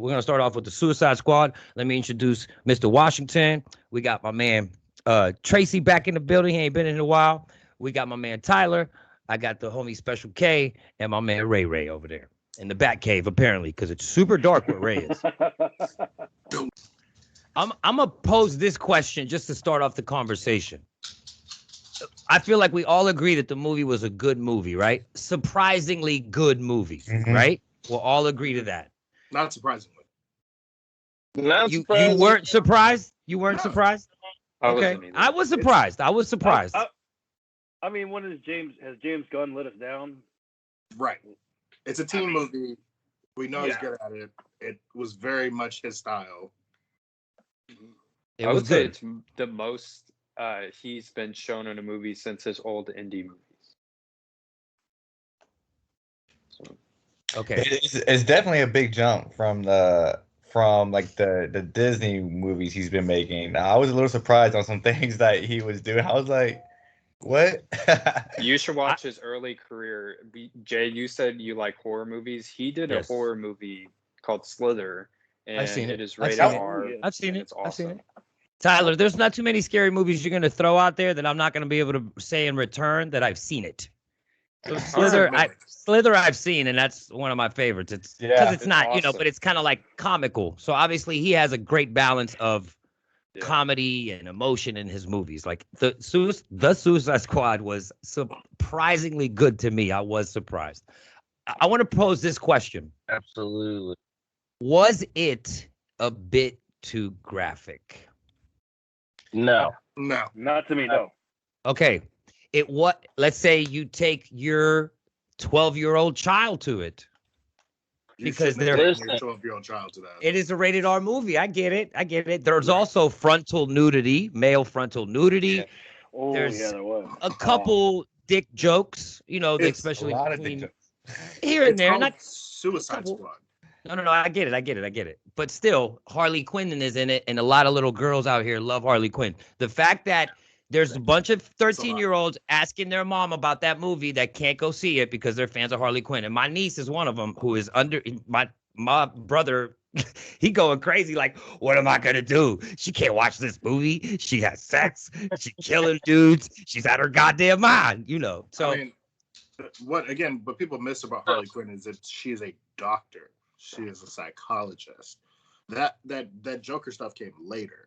we're going to start off with the Suicide Squad. Let me introduce Mr. Washington. We got my man Tracy back in the building. He ain't been in a while. We got my man Tyler. I got the homie Special K and my man Ray over there in the Bat Cave, apparently, because it's super dark where Ray is. I'm going to pose this question just to start off the conversation. I feel like we all agree that the movie was a good movie, right? Surprisingly good movie, right? We'll all agree to that. Not surprisingly. You weren't surprised? You weren't surprised? Okay. I was surprised. I mean, when has James Gunn let us down? Right. It's a team movie. We know he's good at it. It was very much his style. I would say it's the most he's been shown in a movie since his old indie movies. So. Okay. It's definitely a big jump from the Disney movies he's been making. I was a little surprised on some things that he was doing. I was like, what? You should watch his early career. Jay, you said you like horror movies. He did a horror movie called Slither. And I've seen it. It is rated R. I've seen it. It's awesome. I've seen it. Tyler, there's not too many scary movies you're going to throw out there that I'm not going to be able to say in return that I've seen it. So Slither I've seen, and that's one of my favorites. It's because it's not, awesome. But it's kind of like comical. So obviously he has a great balance of comedy and emotion in his movies. Like the Suicide Squad was surprisingly good to me. I was surprised. I want to pose this question. Absolutely. Was it a bit too graphic? No. Not to me. No. Okay. Let's say you take your 12-year-old child to it. Because they're your 12-year-old child to that. It is a rated R movie. I get it. There's also frontal nudity, male frontal nudity. Yeah. Oh, There's there was a couple dick jokes, especially a lot of dick jokes. Here and there. Not Suicide Squad. No. I get it. But still, Harley Quinn is in it, and a lot of little girls out here love Harley Quinn. The fact that there's a bunch of 13-year-olds asking their mom about that movie that can't go see it because they're fans of Harley Quinn. And my niece is one of them who is my brother. He going crazy like, what am I going to do? She can't watch this movie. She has sex. She's killing dudes. She's out her goddamn mind, So, I mean, what people miss about Harley Quinn is that she is a doctor. She is a psychologist. That Joker stuff came later.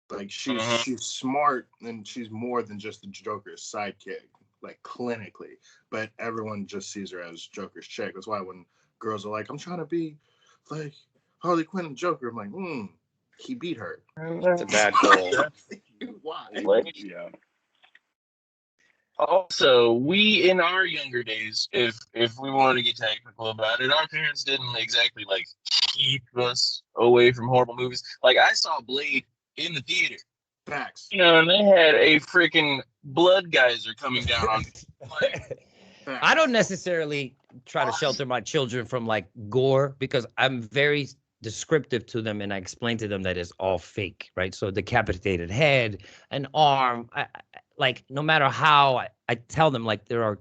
Like she's smart and she's more than just the Joker's sidekick, like clinically. But everyone just sees her as Joker's chick. That's why when girls are like, "I'm trying to be like Harley Quinn and Joker," I'm like, he beat her. It's a bad goal. Why? Yeah. Also, we in our younger days, if we wanted to get technical about it, our parents didn't exactly like keep us away from horrible movies. Like I saw Blade in the theater. Facts. And they had a freaking blood geyser coming down on me. I don't necessarily try to shelter my children from like gore because I'm very descriptive to them and I explain to them that it's all fake, right? So decapitated head, an arm, like no matter how I tell them like there are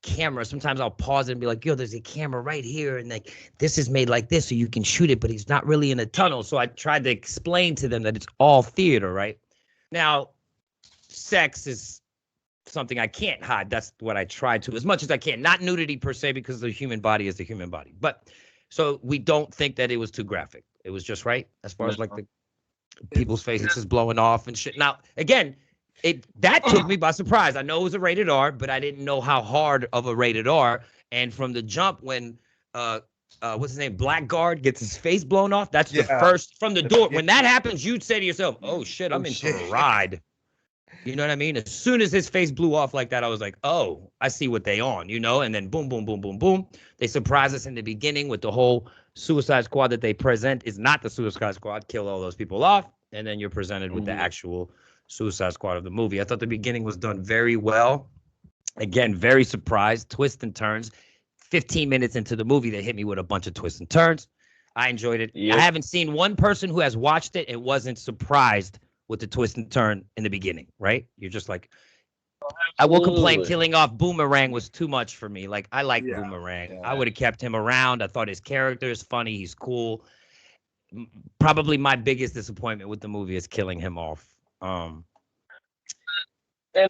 cameras. Sometimes I'll pause it and be like, yo, there's a camera right here. And like, this is made like this so you can shoot it, but he's not really in a tunnel. So I tried to explain to them that it's all theater, right? Now, sex is something I can't hide. That's what I try to, as much as I can. Not nudity per se, because the human body is the human body. But so we don't think that it was too graphic. It was just right as far as like the people's faces blowing off and shit. Now, again, that took me by surprise. I know it was a rated R, but I didn't know how hard of a rated R. And from the jump, when what's his name, Blackguard gets his face blown off, that's the first from the door. When that happens, you'd say to yourself, "Oh shit, I'm in for a ride." You know what I mean? As soon as his face blew off like that, I was like, "Oh, I see what they on," And then boom, boom, boom, boom, boom. They surprise us in the beginning with the whole Suicide Squad that they present is not the Suicide Squad. Kill all those people off, and then you're presented with the actual Suicide Squad of the movie. I thought the beginning was done very well. Again, very surprised, twists and turns. 15 minutes into the movie, they hit me with a bunch of twists and turns. I enjoyed it. Yep. I haven't seen one person who has watched it and wasn't surprised with the twist and turn in the beginning, right? You're just like, I will complain killing off Boomerang was too much for me. Like, I like Boomerang. Yeah. I would have kept him around. I thought his character is funny. He's cool. probably my biggest disappointment with the movie is killing him off. And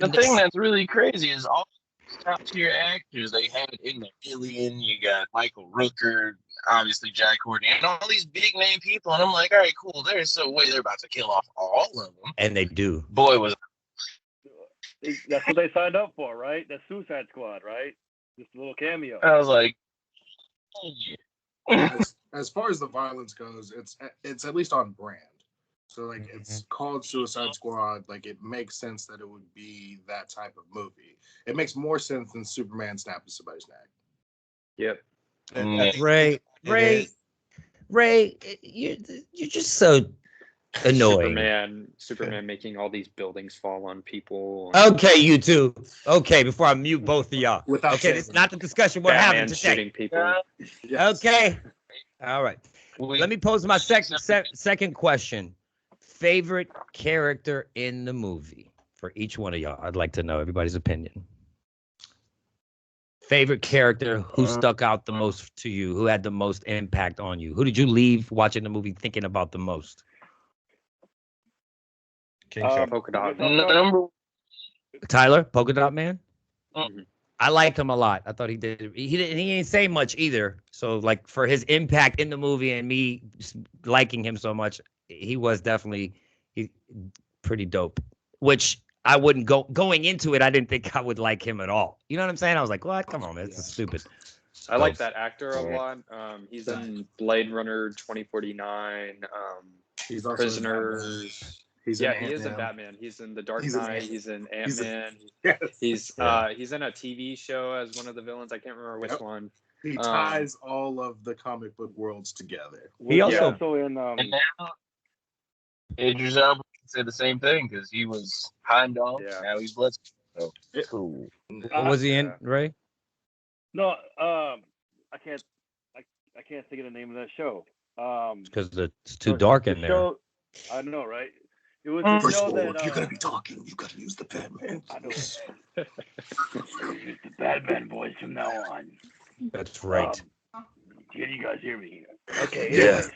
the thing that's really crazy is all these top tier actors they had in the Alien. You got Michael Rooker, obviously Jack Courtney, and all these big name people. And I'm like, all right, cool. There's no way they're about to kill off all of them. And they do. Boy, was That's what they signed up for, right? That's Suicide Squad, right? Just a little cameo. I was like, oh, yeah. As far as the violence goes, it's at least on brand. So like it's called Suicide Squad. Like it makes sense that it would be that type of movie. It makes more sense than Superman snapping somebody's neck. Yep. Ray, you're just so annoying. Superman making all these buildings fall on people. Okay, you two. Okay, before I mute both of y'all. Without Okay, this is not the discussion we're having Batman today. shooting people. Yes. Okay. All right. Let me pose my second question. Favorite character in the movie for each one of y'all. I'd like to know everybody's opinion. Favorite character, who stuck out the most to you, who had the most impact on you? Who did you leave watching the movie thinking about the most? King Shark. Polka dot. Number Tyler, Polka Dot Man? Mhm. I liked him a lot. I thought he didn't say much either. So like for his impact in the movie and me liking him so much, he was definitely pretty dope. Which I wouldn't going into it, I didn't think I would like him at all. You know what I'm saying? I was like, what? Come on, man, this is stupid. I like that actor a lot. He's in Blade Runner 2049. He's also Prisoners. he is in Batman. He's in The Dark He's in Knight. Ant-Man. He's in He's in- Ant-Man. Yes. He's in a TV show as one of the villains. I can't remember which Yep. one. He ties all of the comic book worlds together. He also in and now Idris Elba said the same thing because he was Heimdall. Yeah. Now he's Bloodsport. So cool. what was he in, Ray? No, I can't think of the name of that show. Because it's too dark in there. Show, I know, right? It was the First show of all, that if you're gonna be talking, you gotta use the Batman. I know. Use the Batman voice from now on. That's right. Can you guys hear me? Okay. Yes.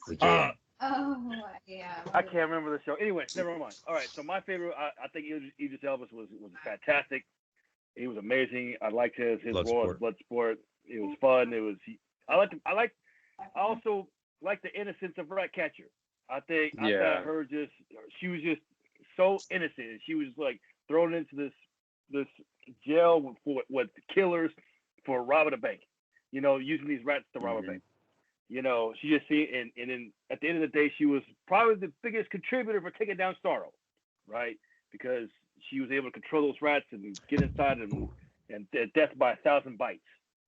We can. Oh, yeah. I can't remember the show. Anyway, never mind. All right, so my favorite, I think Idris Elba was fantastic. He was amazing. I liked his role as Bloodsport. It was fun. I also like the innocence of Ratcatcher. I thought she was just so innocent. She was like thrown into this jail with killers for robbing a bank. You know, using these rats to rob a bank. You know, she just and then at the end of the day, she was probably the biggest contributor for taking down Starro, right? Because she was able to control those rats and get inside and death by 1,000 bites.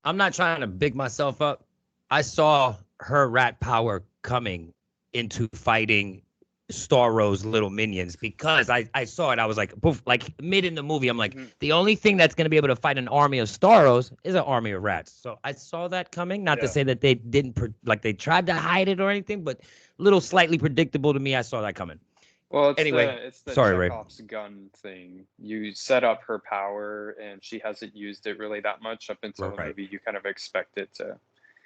I'm not trying to big myself up. I saw her rat power coming into fighting Starro's little minions because I saw it. I was like, poof, like mid in the movie, I'm like, the only thing that's going to be able to fight an army of Starros is an army of rats. So I saw that coming. Not to say that they didn't, they tried to hide it or anything, but little slightly predictable to me. I saw that coming. Well, it's Anyway, the sorry, Ray. Chekhov's gun thing. You set up her power, and she hasn't used it really that much up until Right. maybe you kind of expect it to.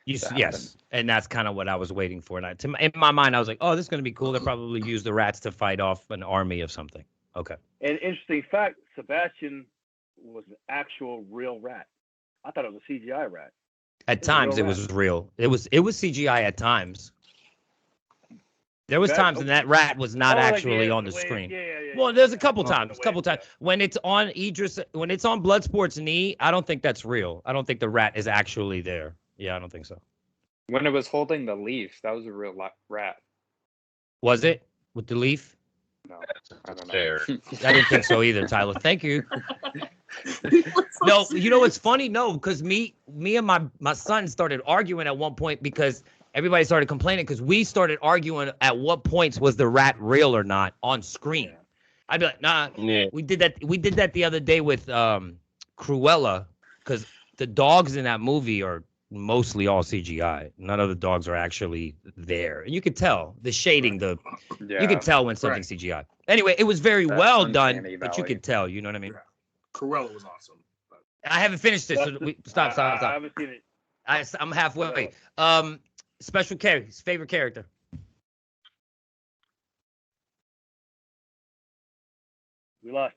Yes, and that's kind of what I was waiting for. And in my mind, I was like, oh, this is going to be cool. They'll probably use the rats to fight off an army of something. Okay. And interesting fact, Sebastian was an actual real rat. I thought it was a CGI rat. At times, it was real. It was CGI at times. There was times when that rat was not actually on the screen. Yeah. Well, there's a couple times. When it's on Bloodsport's knee, I don't think that's real. I don't think the rat is actually there. Yeah, I don't think so. When it was holding the leaf, that was a real rat. Was it with the leaf? No, I don't know. Fair. I didn't think so either, Tyler. Thank you. No, you know what's funny? No, because me and my son started arguing at one point because everybody started complaining because we started arguing at what points was the rat real or not on screen. I'd be like, nah. Yeah. We did that the other day with Cruella because the dogs in that movie are mostly all CGI. None of the dogs are actually there. And you could tell the shading, you could tell when something's CGI. Anyway, it was very well done, but you could tell, you know what I mean? Cruella was awesome. I haven't finished it, so stop. I haven't seen it. I'm halfway. Special character, favorite character. We lost.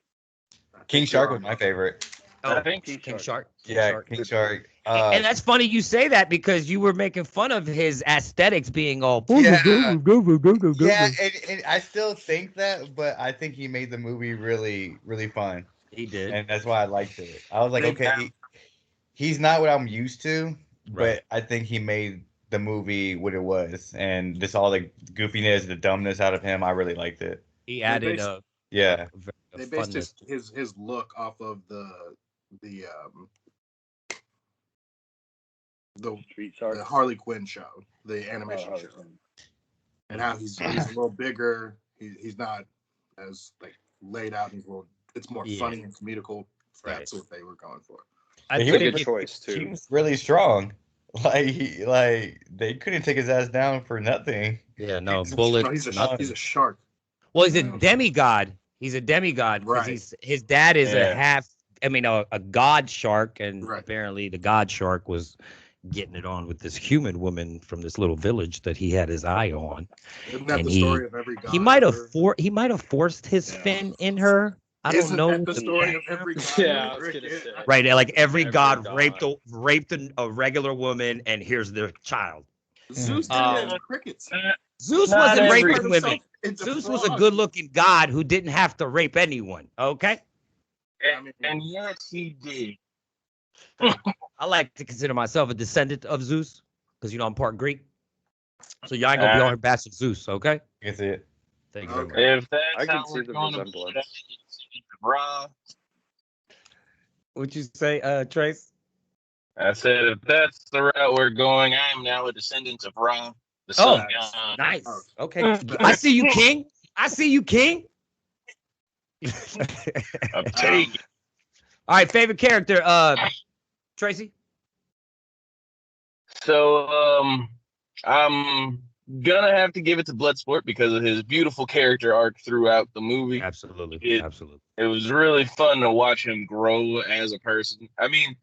King Shark was my favorite. Oh, I think King Shark. King Shark. And that's funny you say that because you were making fun of his aesthetics being all. Yeah, and I still think that, but I think he made the movie really, really fun. He did, and that's why I liked it. I was like, okay, he's not what I'm used to, but I think he made the movie what it was, and just all the goofiness, the dumbness out of him. I really liked it. He added they based his look off of the Harley Quinn show, the animation show, and how he's a little bigger. He's not as like laid out. It's more funny and comical. That's what they were going for. I think a good choice too. He was really strong. Like they couldn't take his ass down for nothing. Yeah, no bullet. He's a shark. Well, he's a demigod. He's a demigod because his dad is a god shark, and apparently the god shark was getting it on with this human woman from this little village that he had his eye on. Isn't that the story of every god? He might have forced his fin in her. I don't know. That the story of every god? Yeah, I was gonna say. Right, like every god raped a regular woman, and here's their child. Zeus didn't have crickets. Zeus wasn't raping women. Zeus was a good-looking god who didn't have to rape anyone. Okay. And yes, he did. I like to consider myself a descendant of Zeus because I'm part Greek. So y'all ain't gonna be on here bashing Zeus, okay? I can see it. Thank you. If that's I can how see we're the going resemblance. What'd you say, Trace? I said, if that's the route we're going, I am now a descendant of Ra. Nice. Okay. I see you, King. I see you, King. I'm taking. All right, favorite character, Tracy. So, I'm gonna have to give it to Bloodsport because of his beautiful character arc throughout the movie. Absolutely. It was really fun to watch him grow as a person. I mean,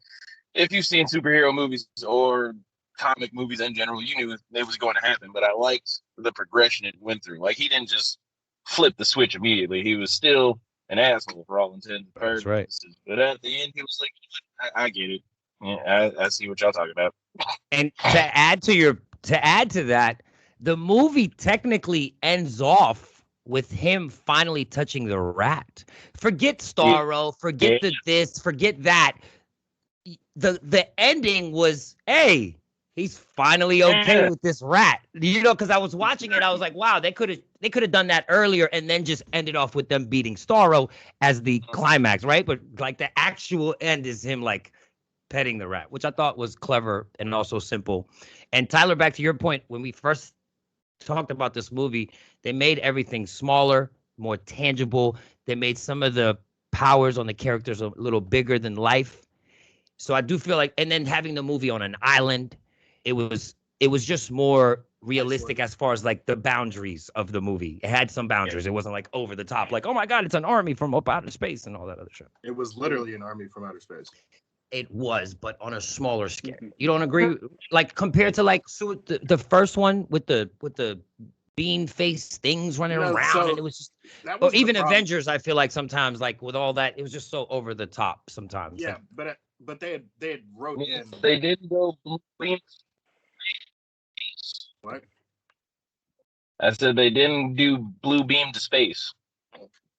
if you've seen superhero movies or comic movies in general, you knew it was going to happen, but I liked the progression it went through. Like, he didn't just flip the switch immediately. He was still an asshole for all intents and purposes. Right. But at the end, he was like, I get it. Yeah, I see what y'all talking about. And to add to that, the movie technically ends off with him finally touching the rat. Forget Starro, forget this, forget that. The ending was, hey, he's finally okay with this rat. Because I was watching it, I was like, wow, they could have done that earlier and then just ended off with them beating Starro as the climax, right? But like the actual end is him like petting the rat, which I thought was clever and also simple. And Tyler, back to your point, when we first talked about this movie, they made everything smaller, more tangible. They made some of the powers on the characters a little bigger than life. So I do feel like, and then having the movie on an island, it was just more realistic as far as like the boundaries of the movie. It had some boundaries. It wasn't like over the top, like, oh my God, it's an army from up outer space and all that other shit. It was literally an army from outer space. It was, but on a smaller scale. You don't agree? Like compared to like the first one with the bean face things running around, and it was just, or even Avengers. I feel like sometimes, like with all that, it was just so over the top sometimes. Yeah, but they had wrote in. They didn't go blue beam. What? I said they didn't do blue beam to space.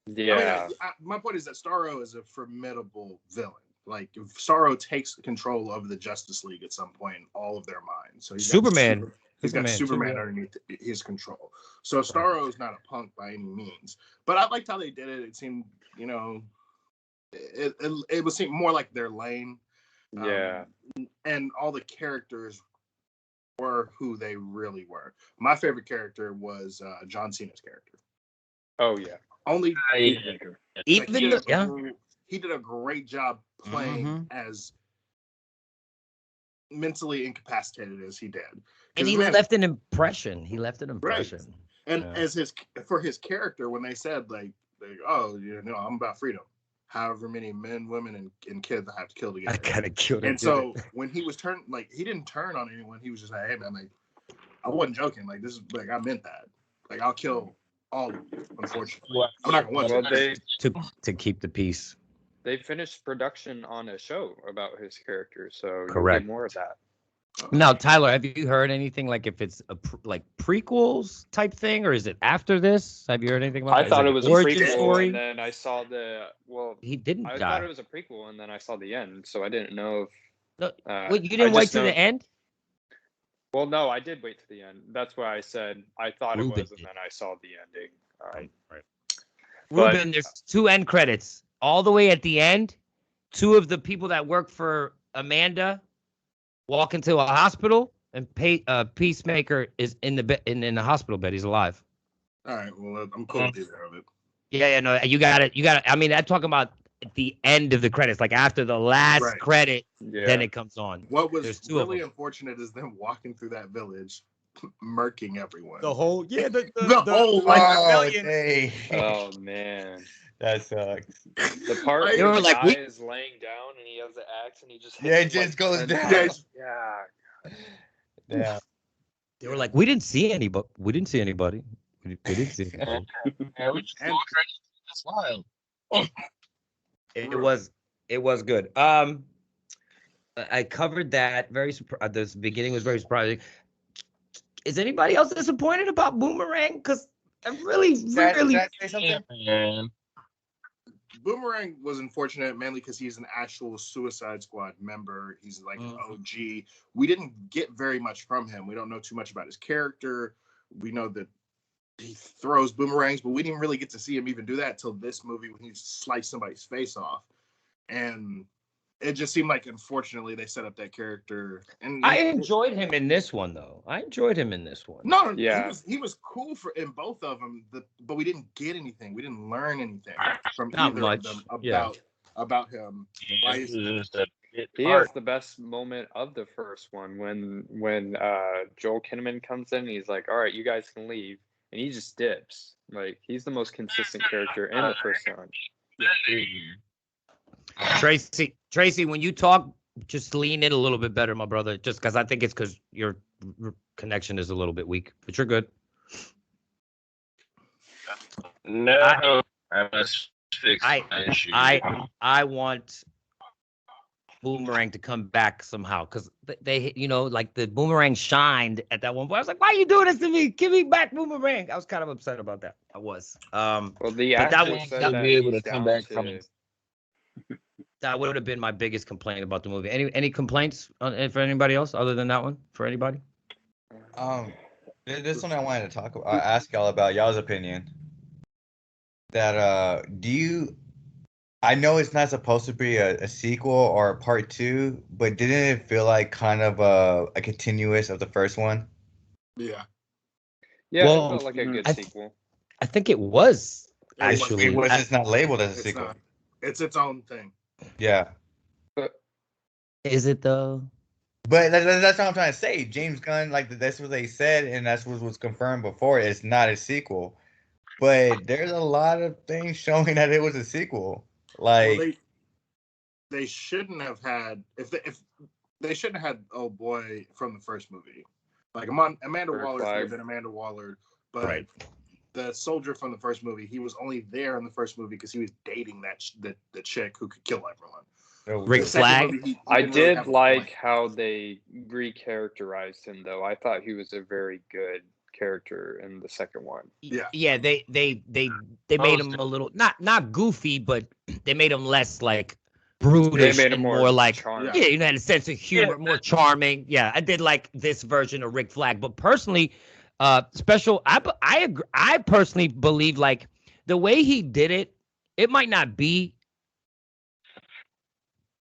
Yeah. My point is that Starro is a formidable villain. Like, if Starro takes control of the Justice League at some point in all of their minds. So he's got Superman underneath his control. So Starro is not a punk by any means. But I liked how they did it. It seemed, it would seem more like their lane. Yeah. And all the characters were who they really were. My favorite character was John Cena's character. Oh, yeah. Only he did a great job playing as mentally incapacitated as he did. And he left an impression. Right. And as for his character, when they said like oh, I'm about freedom. However many men, women, and kids I have to kill to get I gotta kill them. And so when he was he didn't turn on anyone. He was just like, hey man, like I wasn't joking. Like this is like I meant that. Like I'll kill all of you, unfortunately. I'm not going to Well, to keep the peace. They finished production on a show about his character, so Correct. you'll get more of that. Now, Tyler, have you heard anything like if it's like prequels type thing, or is it after this? Have you heard anything about I that? thought Is it was a origin prequel, story? and then I saw He didn't I die. thought it was a prequel, and then I saw the end, so I didn't know if. No, wait, you didn't wait to the end? Well, no, I did wait to the end. That's why I said I thought Ruben it was, did. and then I saw the ending. Right. Ruben, there's 2 end credits. All the way at the end, 2 of the people that work for Amanda walk into a hospital, and Peacemaker is in the hospital bed. He's alive. All right. Well, I'm cool with either of it. Yeah, no, you got it. I mean, I'm talking about at the end of the credits, like after the last credit, then it comes on. What was really unfortunate is them walking through that village, murking everyone. The whole, the whole rebellion. Oh man, that sucks. The part They where were the like, guy is laying down and he has the axe and he just it just goes down. Yeah. They were like, we didn't see anybody. We didn't see anybody. We didn't see anybody. We just walked right into this wild. It was good. I covered that. This beginning was very surprising. Is anybody else disappointed about Boomerang? Because I really. Man. Boomerang was unfortunate mainly because he's an actual Suicide Squad member. He's like an OG. We didn't get very much from him. We don't know too much about his character. We know that he throws boomerangs, but we didn't really get to see him even do that till this movie when he sliced somebody's face off. And it just seemed like, unfortunately, they set up that character. And I enjoyed him in this one, though. No, yeah, he was cool in both of them, but we didn't get anything. We didn't learn anything from Not either much. of them about him. He has the best moment of the first one when Joel Kinnaman comes in and he's like, all right, you guys can leave. And he just dips. Like, he's the most consistent character in the first one. Tracy, when you talk, just lean in a little bit better, my brother. Just because I think it's because your connection is a little bit weak, but you're good. No, I must fix my issue. I want Boomerang to come back somehow because they, like the Boomerang shined at that one point. I was like, why are you doing this to me? Give me back Boomerang. I was kind of upset about that. I was. Well, the actor said that be able to come back from it. That would have been my biggest complaint about the movie. Any complaints for anybody else other than that one? For anybody? This one I wanted to talk about. Ask y'all about y'all's opinion. That I know it's not supposed to be a sequel or a part 2, but didn't it feel like kind of a continuous of the first one? Yeah. Yeah, it felt like a good sequel. I think it was actually. It was just not labeled as a sequel. It's its own thing. Yeah. But is it though? But that's what I'm trying to say. James Gunn, that's what they said, and that's what was confirmed before. It's not a sequel. But there's a lot of things showing that it was a sequel. Like, they shouldn't have had if they shouldn't have had old boy from the first movie. Like Amanda Waller should have been Amanda Waller, but the soldier from the first movie, he was only there in the first movie because he was dating the chick who could kill everyone. Rick Flag. I did like how they recharacterized him, though. I thought he was a very good character in the second one. Yeah. They made him a little not goofy, but they made him less like brutish. They made him more like charming. Yeah, had a sense of humor, more charming. Yeah, I did like this version of Rick Flag, but personally. I personally believe like the way he did it, it might not be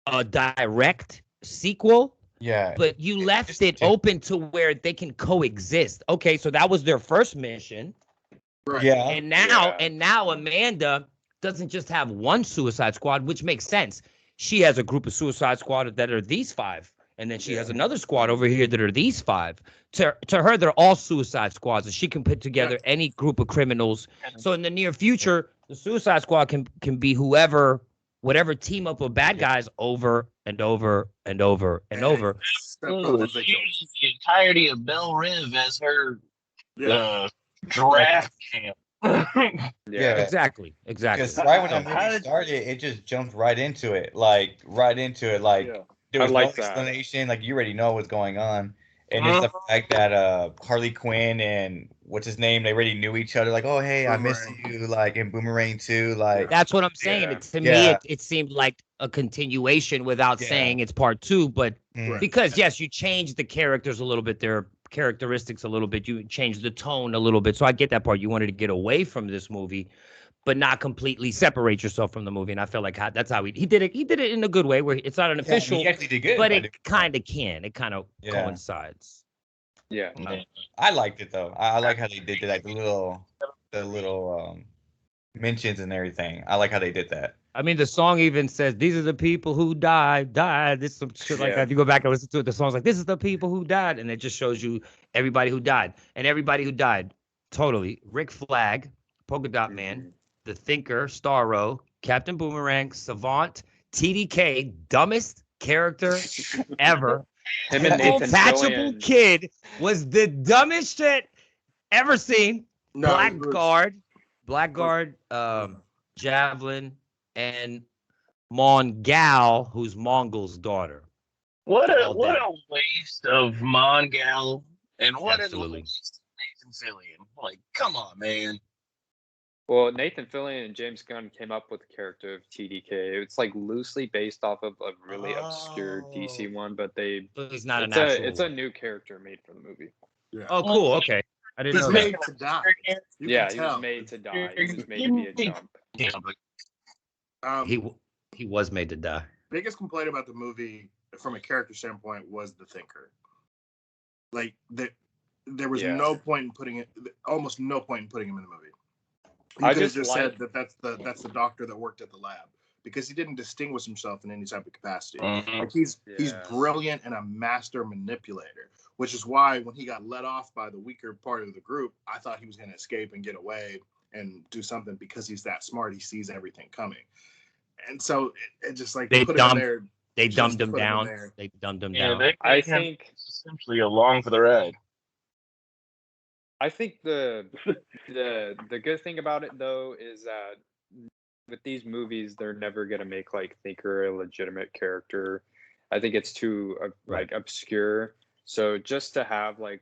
a direct sequel. Yeah. But you left it open to where they can coexist. Okay, so that was their first mission. Right. Yeah. And now Amanda doesn't just have one Suicide Squad, which makes sense. She has a group of Suicide Squad that are these 5. And then she has another squad over here that are these 5. To her, they're all Suicide Squads, and she can put together any group of criminals. So in the near future, the Suicide Squad can be whatever team up of bad guys over and over and over and over. She used the entirety of Belle Rive as her draft camp. Yeah. Exactly. Because right when that movie started, it just jumped right into it. Like there was no explanation. Like you already know what's going on. And it's the fact that Harley Quinn and what's his name, they already knew each other. Like, oh hey, I miss you. Like in Boomerang too. Like that's what I'm saying. To me, it seemed like a continuation without saying it's part 2. But because yes, you changed the characters a little bit, their characteristics a little bit. You changed the tone a little bit. So I get that part. You wanted to get away from this movie, but not completely separate yourself from the movie. And I felt like that's how he did it. He did it in a good way where it's not an official, he actually did good, but it kind of can. It kind of coincides. Yeah. I liked it though. I like how they did it, like the little mentions and everything. I like how they did that. I mean, the song even says, "These are the people who died." This some shit like that. If you go back and listen to it, the song's like, "This is the people who died," and it just shows you everybody who died, and everybody who died. Totally, Rick Flag, Polka Dot Man, The Thinker, Starro, Captain Boomerang, Savant, TDK, dumbest character ever. Him and Nathan Detachable Fillion. Kid was the dumbest shit ever seen. Blackguard, Javelin, and Mongal, who's Mongol's daughter. What a waste of Mongal, and what a waste of Nathan Fillion. Like, come on, man. Well, Nathan Fillion and James Gunn came up with the character of TDK. It's like loosely based off of a really obscure DC one, but he's not it's a new character made for the movie. Yeah. Oh, cool. Okay. I didn't know made that. to die. He was made to die. He was made to be a jump. He was made to die. Biggest complaint about the movie from a character standpoint was the Thinker. Like there was no point in putting it, almost no point in putting him in the movie. You could have just said that that's the doctor that worked at the lab, because he didn't distinguish himself in any type of capacity. Like he's brilliant and a master manipulator, which is why when he got let off by the weaker part of the group, I thought he was going to escape and get away and do something, because he's that smart. He sees everything coming. And so it just like they put him in there. They dumbed him down. They dumbed him down. I think essentially along for the ride. I think the good thing about it though is that with these movies, they're never gonna make like Thinker a legitimate character. I think it's too like obscure. So just to have like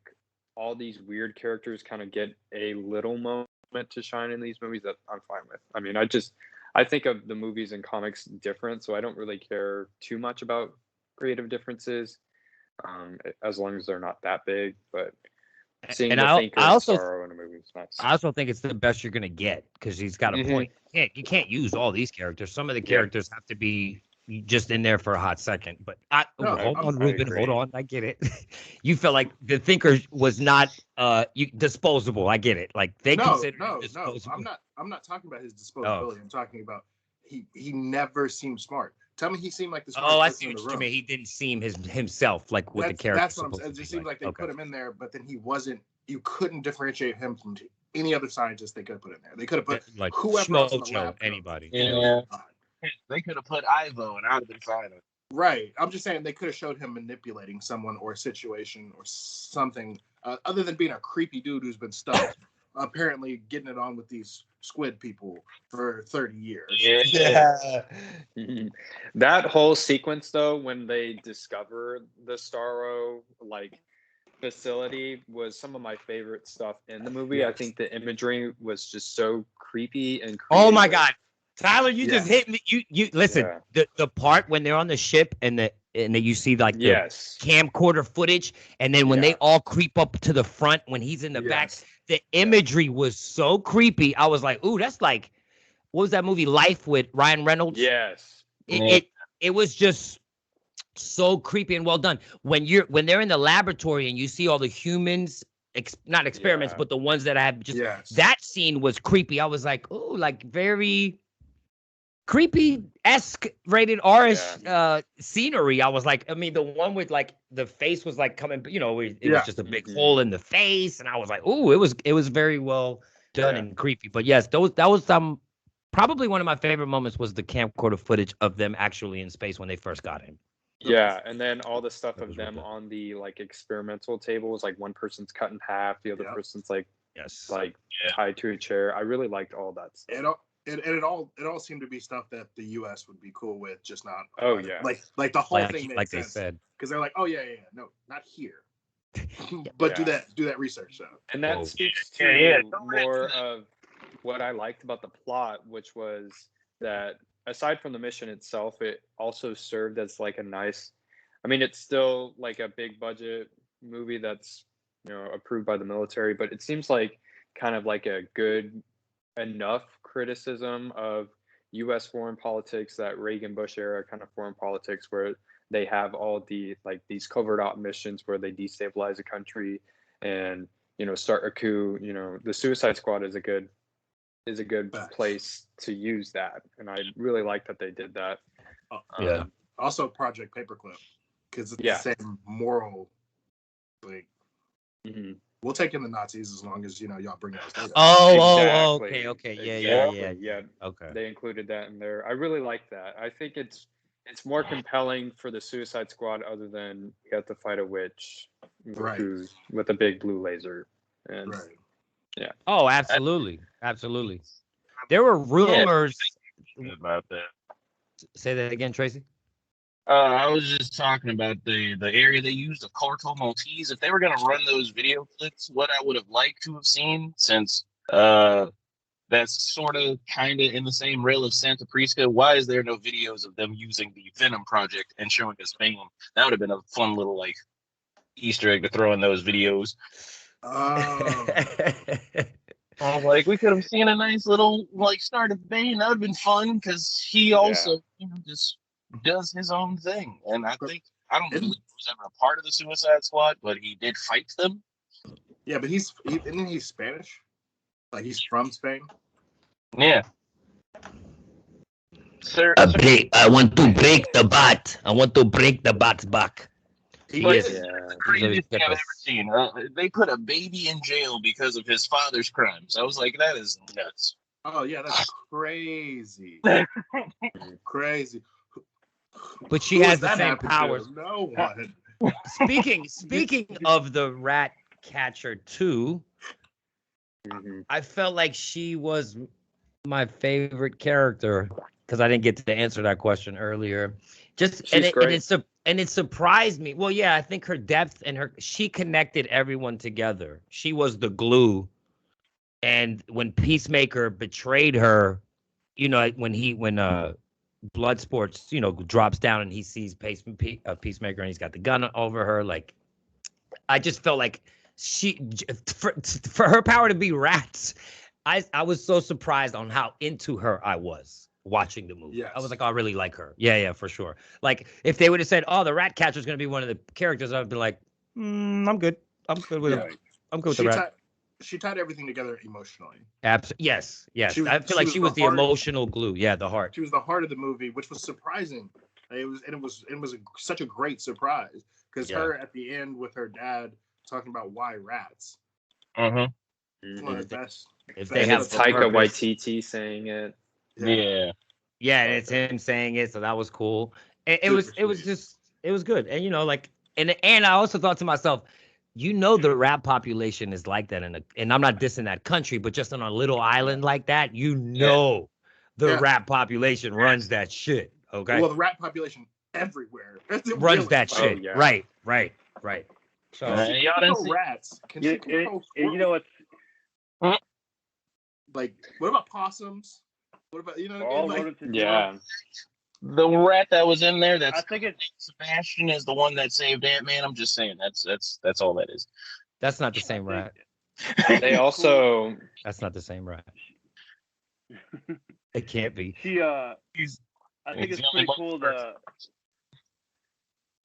all these weird characters kind of get a little moment to shine in these movies, that I'm fine with. I mean, I think of the movies and comics different, so I don't really care too much about creative differences, as long as they're not that big. But seeing the Thinker and Starro in a movie is nice. I also think it's the best you're gonna get, because he's got a point. You can't use all these characters. Some of the characters have to be just in there for a hot second. But hold on, Ruben. Hold on, I get it. You felt like the Thinker was not disposable. I get it. Like they consider disposable. I'm not talking about his disposability. I'm talking about he never seemed smart. Tell me he seemed like the smartest person in the room. I see what you mean. He didn't seem himself like what the character. That's what I'm saying. It just seemed like they put him in there, but then he wasn't. You couldn't differentiate him from any other scientist they could have put in there. They could have put like whoever else in the lab. Anybody. Yeah. They could have put Ivo and I would have been fine. Right. I'm just saying they could have showed him manipulating someone or a situation or something other than being a creepy dude who's been stuck, apparently getting it on with these squid people for 30 years. Yeah. That whole sequence though, when they discover the Starro like facility, was some of my favorite stuff in the movie. Yes. I think the imagery was just so creepy and creative. Oh my god, Tyler, you just hit me. You listen. The part when they're on the ship and you see like the camcorder footage, and then when they all creep up to the front when he's in the back, the imagery was so creepy. I was like, ooh, that's like, what was that movie Life with Ryan Reynolds? Yes. It was just so creepy and well done. When they're in the laboratory and you see all the humans, not experiments, but the ones that have just that scene was creepy. I was like, ooh, like very creepy-esque rated R-ish scenery. I was like, I mean, the one with like the face was like coming, it was just a big hole in the face, and I was like, ooh, it was very well done and creepy. But yes, that was probably one of my favorite moments was the camcorder footage of them actually in space when they first got in. Yeah, and then all the stuff of them on the like experimental tables, like one person's cut in half, the other person's like Yes. like tied to a chair. I really liked all that stuff. It all seemed to be stuff that the U.S. would be cool with, just not. Oh yeah. Like the whole thing made like sense. they said. Because they're like, oh yeah, no, not here. But Yeah. do that research though. And that speaks to more of what I liked about the plot, which was that aside from the mission itself, it also served as like a nice. I mean, it's still like a big budget movie that's approved by the military, but it seems like kind of like a good enough criticism of U.S. foreign politics, that Reagan Bush era kind of foreign politics, where they have all the like these covert op missions where they destabilize a country and start a coup. The Suicide Squad is a good place to use that, and I really like that they did that. Also, Project Paperclip, because it's the same moral. Like, we'll take in the Nazis as long as y'all bring us data. Okay, yeah. Okay, they included that in there. I really like that. I think it's more compelling for the Suicide Squad, other than you have to fight a witch with a big blue laser. And yeah. Oh, absolutely. There were rumors about that. Say that again, Tracy. I was just talking about the area they used, the Corto Maltese. If they were going to run those video clips, what I would have liked to have seen, since that's sort of kind of in the same rail of Santa Prisca, why is there no videos of them using the Venom Project and showing us Bane? That would have been a fun little like Easter egg to throw in those videos. I was like, we could have seen a nice little like start of Bane. That would have been fun, because he also just does his own thing. And I don't believe he was ever a part of the Suicide Squad, but he did fight them. Yeah, but he's Spanish. Like, he's from Spain. Yeah. Sir, I want to break the bat. I want to break the bat's back. This is the craziest thing I've ever seen. They put a baby in jail because of his father's crimes. I was like, that is nuts. Oh yeah, that's crazy. Crazy. But she has the same powers. No one. Speaking of the Rat Catcher 2, I felt like she was my favorite character, because I didn't get to answer that question earlier. And it surprised me. Well, yeah, I think her depth and she connected everyone together. She was the glue. And when Peacemaker betrayed her, when Bloodsports, drops down and he sees Peacemaker and he's got the gun over her, like, I just felt like for her power to be rats, I was so surprised on how into her I was watching the movie. Yes. I was like, oh, I really like her. Yeah, for sure. Like, if they would have said, oh, the Rat Catcher is going to be one of the characters, I'd be like, I'm good. I'm good with it. I'm good with the Rat. She tied everything together emotionally. Absolutely. Yes. I feel like she was the emotional glue. Yeah, the heart. She was the heart of the movie, which was surprising. It was such a great surprise, because her at the end with her dad talking about why rats. One of the best. If they have Taika Waititi saying it. Yeah, and it's him saying it, so that was cool. It was good. And and I also thought to myself, the rat population is like that and I'm not dissing that country, but just on a little island like that, the rat population runs that shit. Okay. Well, the rat population everywhere runs that shit. Oh, yeah. Right. So rats. You know what's like? What about possums? What about all yeah. The rat that was in there, I think Sebastian is the one that saved Ant-Man. I'm just saying that's all that is. That's not the same rat. They also that's not the same rat. It can't be. I think it's pretty cool.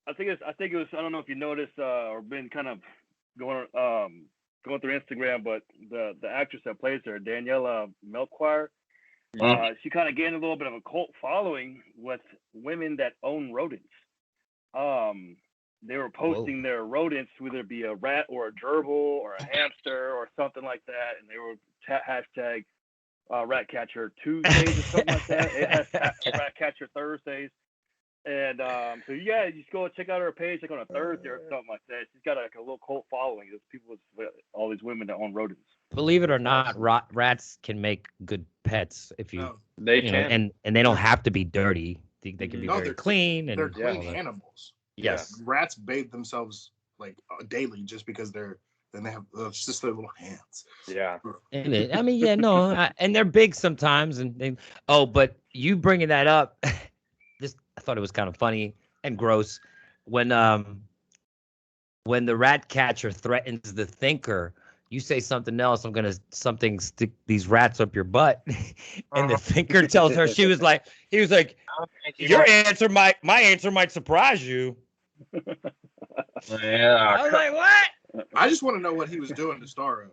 I think it was. I don't know if you noticed or been kind of going through Instagram, but the actress that plays her, Daniela Melchior, she kind of gained a little bit of a cult following with women that own rodents. They were posting their rodents, whether it be a rat or a gerbil or a hamster or something like that, and they were hashtag Rat Catcher Tuesdays or something like that. It has Rat Catcher Thursdays. And so you just go check out her page like on a Thursday or something like that. She's got like a little cult following. There's people with all these women that own rodents. believe it or not, rats can make good pets if you, They you can. know, and they don't have to be dirty. They can be very clean. And they're clean animals. Yes. Rats bathe themselves like daily just because they have just their little hands. Yeah. And I mean, yeah, no, and they're big sometimes. And they, but you bringing that up, I thought it was kind of funny and gross when the rat catcher threatens the thinker. You say something else, I'm gonna stick these rats up your butt. And the thinker tells her, he was like, my answer might surprise you. Yeah. I was like, what? I just want to know what he was doing to Starro.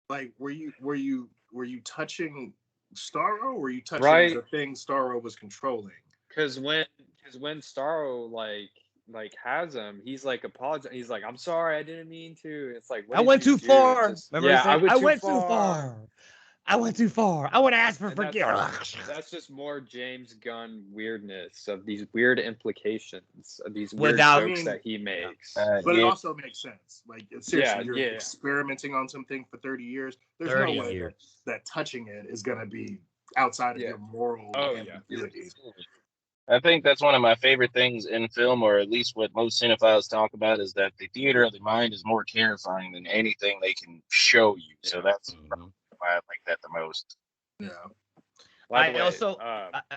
Like, were you touching Starro, or were you touching the thing Starro was controlling? Because when Starro like has him, he's like apologize. He's like, I'm sorry, I didn't mean to. It's like, I went too far. Remember, yeah, I went too far. I went too far. I want to ask for forgiveness. That's just more James Gunn weirdness of these weird implications of these weird jokes that he makes. But it also makes sense. Like, seriously, you're experimenting on something for 30 years. There's no way that touching it is going to be outside of your moral ambiguity. I think that's one of my favorite things in film, or at least what most cinephiles talk about, is that the theater of the mind is more terrifying than anything they can show you. So that's why I like that the most. Yeah. I also,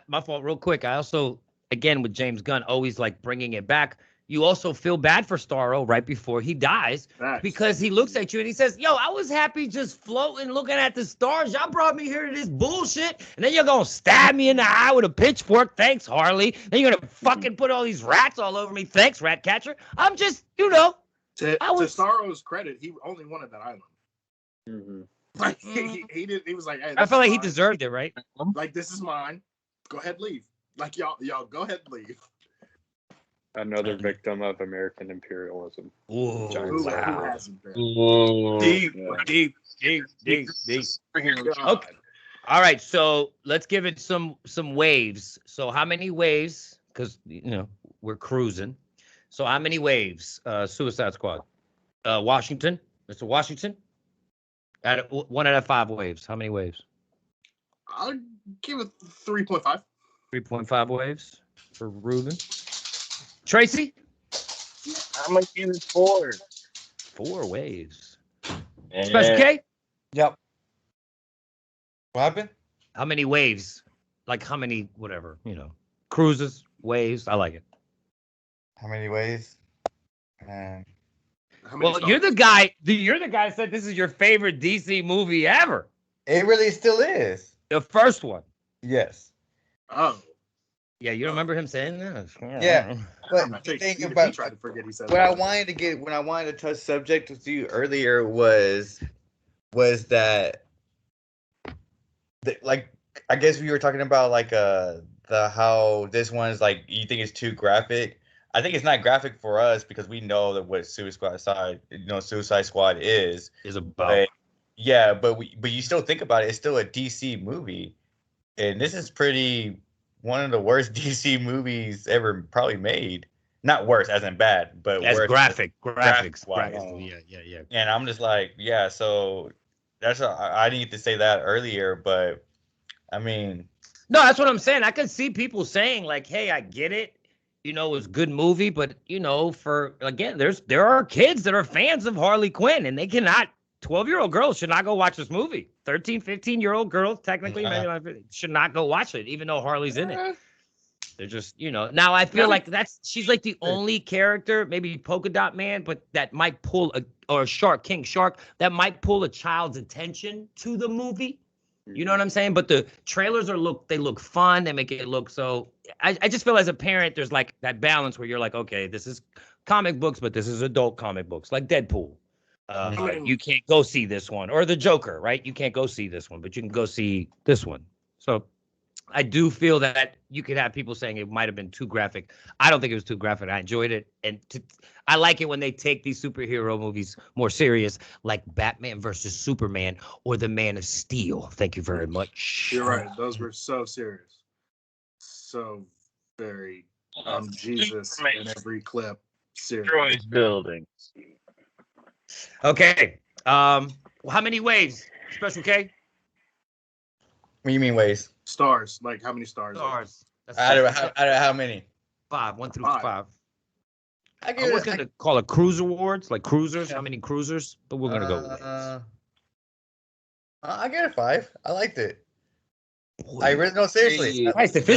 my fault, real quick. I also, again, with James Gunn, always like bringing it back. You also feel bad for Starro right before he dies because he looks at you and he says, yo, I was happy just floating, looking at the stars. Y'all brought me here to this bullshit. And then you're going to stab me in the eye with a pitchfork. Thanks, Harley. Then you're going to fucking put all these rats all over me. Thanks, rat catcher. I'm just, To Starro's credit, he only wanted that island. Mm-hmm. Like, he did. He was like, hey, I felt like he deserved it, right? Like, this is mine. Go ahead, leave. Like, y'all go ahead, leave. Another victim of American imperialism. Ooh, wow. Deep. Okay. All right, so let's give it some waves. So how many waves? Because we're cruising. So how many waves? Suicide Squad. Washington, Mr. Washington. 1 out of 5 waves. How many waves? I'll give it 3.5. 3.5 waves for Ruben. Tracy? I'm going to give it 4. 4 waves. Yeah. Special K? Yep. What happened? How many waves? Like how many, whatever, cruises, waves. I like it. How many ways? Well, you're the guy that said this is your favorite DC movie ever. It really still is. The first one. Yes. Oh. Yeah, you remember him saying that? Yeah. But the thing about tried to forget he said when I wanted to touch subject with you earlier was that like I guess we were talking about like the how this one's like you think it's too graphic. I think it's not graphic for us because we know that what Suicide Squad is about. But you still think about it, it's still a DC movie. And this is pretty one of the worst DC movies ever probably made. Not worse, as in bad, but as worse graphics. Yeah. And I'm just like, so I didn't get to say that earlier, but I mean, no, that's what I'm saying. I could see people saying like, "Hey, I get it. It was a good movie, but for again, there are kids that are fans of Harley Quinn, and they cannot. 12-year-old girls should not go watch this movie. 13, 15-year-old girls, technically, maybe should not go watch it, even though Harley's in it. They're just, Now I feel like she's like the only character, maybe Polka Dot Man, but that might pull or King Shark, that might pull a child's attention to the movie. You know what I'm saying? But the trailers they look fun. They make it look so. I just feel as a parent, there's like that balance where you're like, okay, this is comic books, but this is adult comic books, like Deadpool. You can't go see this one, or the Joker, right? You can't go see this one, but you can go see this one. So I do feel that you could have people saying it might have been too graphic. I don't think it was too graphic. I enjoyed it. And I like it when they take these superhero movies more serious, like Batman versus Superman or The Man of Steel. Thank you very much. You're right. Those were so serious. So very Jesus in every clip. Serious. Destroys buildings. Okay. How many waves? Special K? What do you mean waves? Stars. Like how many stars? Stars. That's Out of how many? 5. 1 through 5. 5. I I was gonna call it cruise awards, like cruisers. How many cruisers? But we're gonna go waves. I get a 5. I liked it. I really no seriously. Christ, if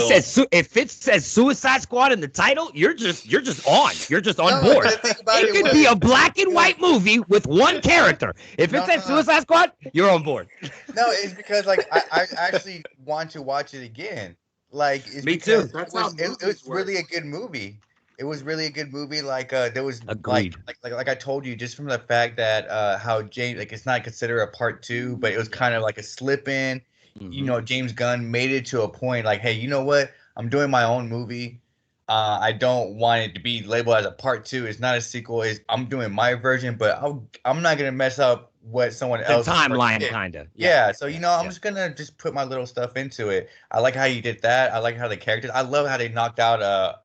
it says Suicide Squad in the title, you're just on. You're just on board. It could be a black and white movie with one character. If it says Suicide Squad, you're on board. No, it's because like I actually want to watch it again. Like Me too. It was really a good movie. It was really a good movie. Like there was like I told you, just from the fact that how James, like, it's not considered a part 2, but it was kind of like a slip in. You know, James Gunn made it to a point like, hey, you know what? I'm doing my own movie. I don't want it to be labeled as a part 2. It's not a sequel. I'm doing my version, but I'm not gonna mess up what someone else. The timeline, kind of. Yeah. So I'm just gonna put my little stuff into it. I like how you did that. I like how the characters. I love how they knocked out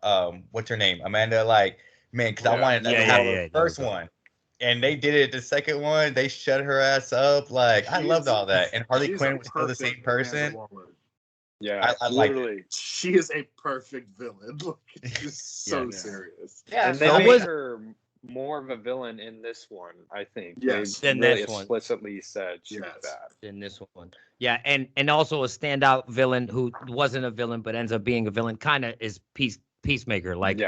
what's her name, Amanda. Like, man, because I wanted to have the first one. And they did it the second one. They shut her ass up. Like, I loved all that. And Harley Quinn was still the same person. Yeah, I like it. She is a perfect villain. She's so serious. Yeah, and they made her more of a villain in this one, I think. Yes, they really explicitly said she was bad in this one. Yeah, and also a standout villain who wasn't a villain but ends up being a villain, kind of is Peacemaker. Like,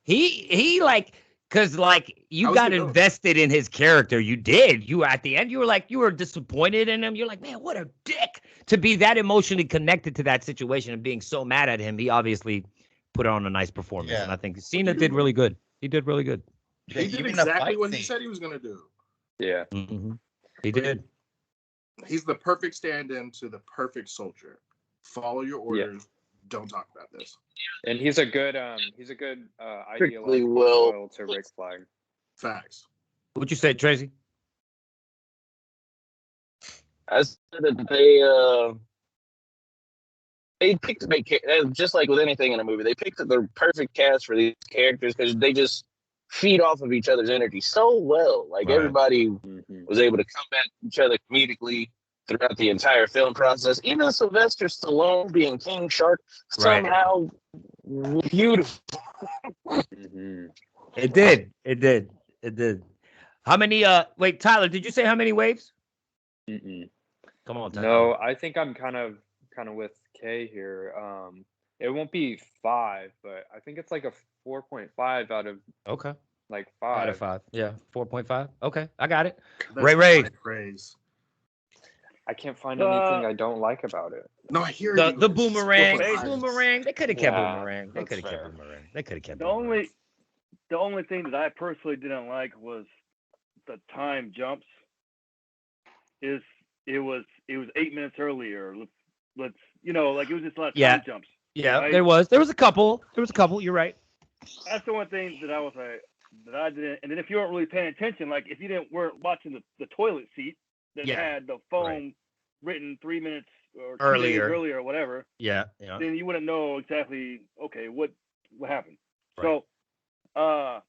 he like. Because, like, you got invested in his character. You did. You, at the end, you were disappointed in him. You're like, man, what a dick. To be that emotionally connected to that situation and being so mad at him, he obviously put on a nice performance. Yeah. And I think Cena did really good. He did really good. He did exactly what he said he was going to do. Yeah. Mm-hmm. He did. He's the perfect stand-in to the perfect soldier. Follow your orders. Yeah. Don't talk about this. And he's a good ideological to Rick Flag. Facts. What'd you say, Tracy? I said that they picked just like with anything in a movie, they picked the perfect cast for these characters because they just feed off of each other's energy so well. Like everybody was able to combat each other comedically throughout the entire film process. Even Sylvester Stallone being King Shark somehow beautiful. It did. How many wait, Tyler, did you say how many waves? Come on, Tyler. No, I think I'm kind of with Kay here. It won't be 5, but I think it's like a 4.5 out of like 5. Out of 5. Yeah, 4.5. Okay, I got it. That's Ray. Praise. I can't find anything I don't like about it. No, I hear the boomerang. Boomerang. They could have kept boomerang. They could have kept boomerang. They could have kept boomerang. The only thing that I personally didn't like was the time jumps. It was 8 minutes earlier. Let's like it was just a lot of time jumps. Yeah, right? There was a couple. You're right. That's the one thing that I was like that I didn't. And then if you weren't really paying attention, like if you weren't watching the toilet seat that had the phone written 3 minutes or 2 days earlier or whatever. Yeah. Then you wouldn't know exactly. Okay, what happened? Right. So, I'm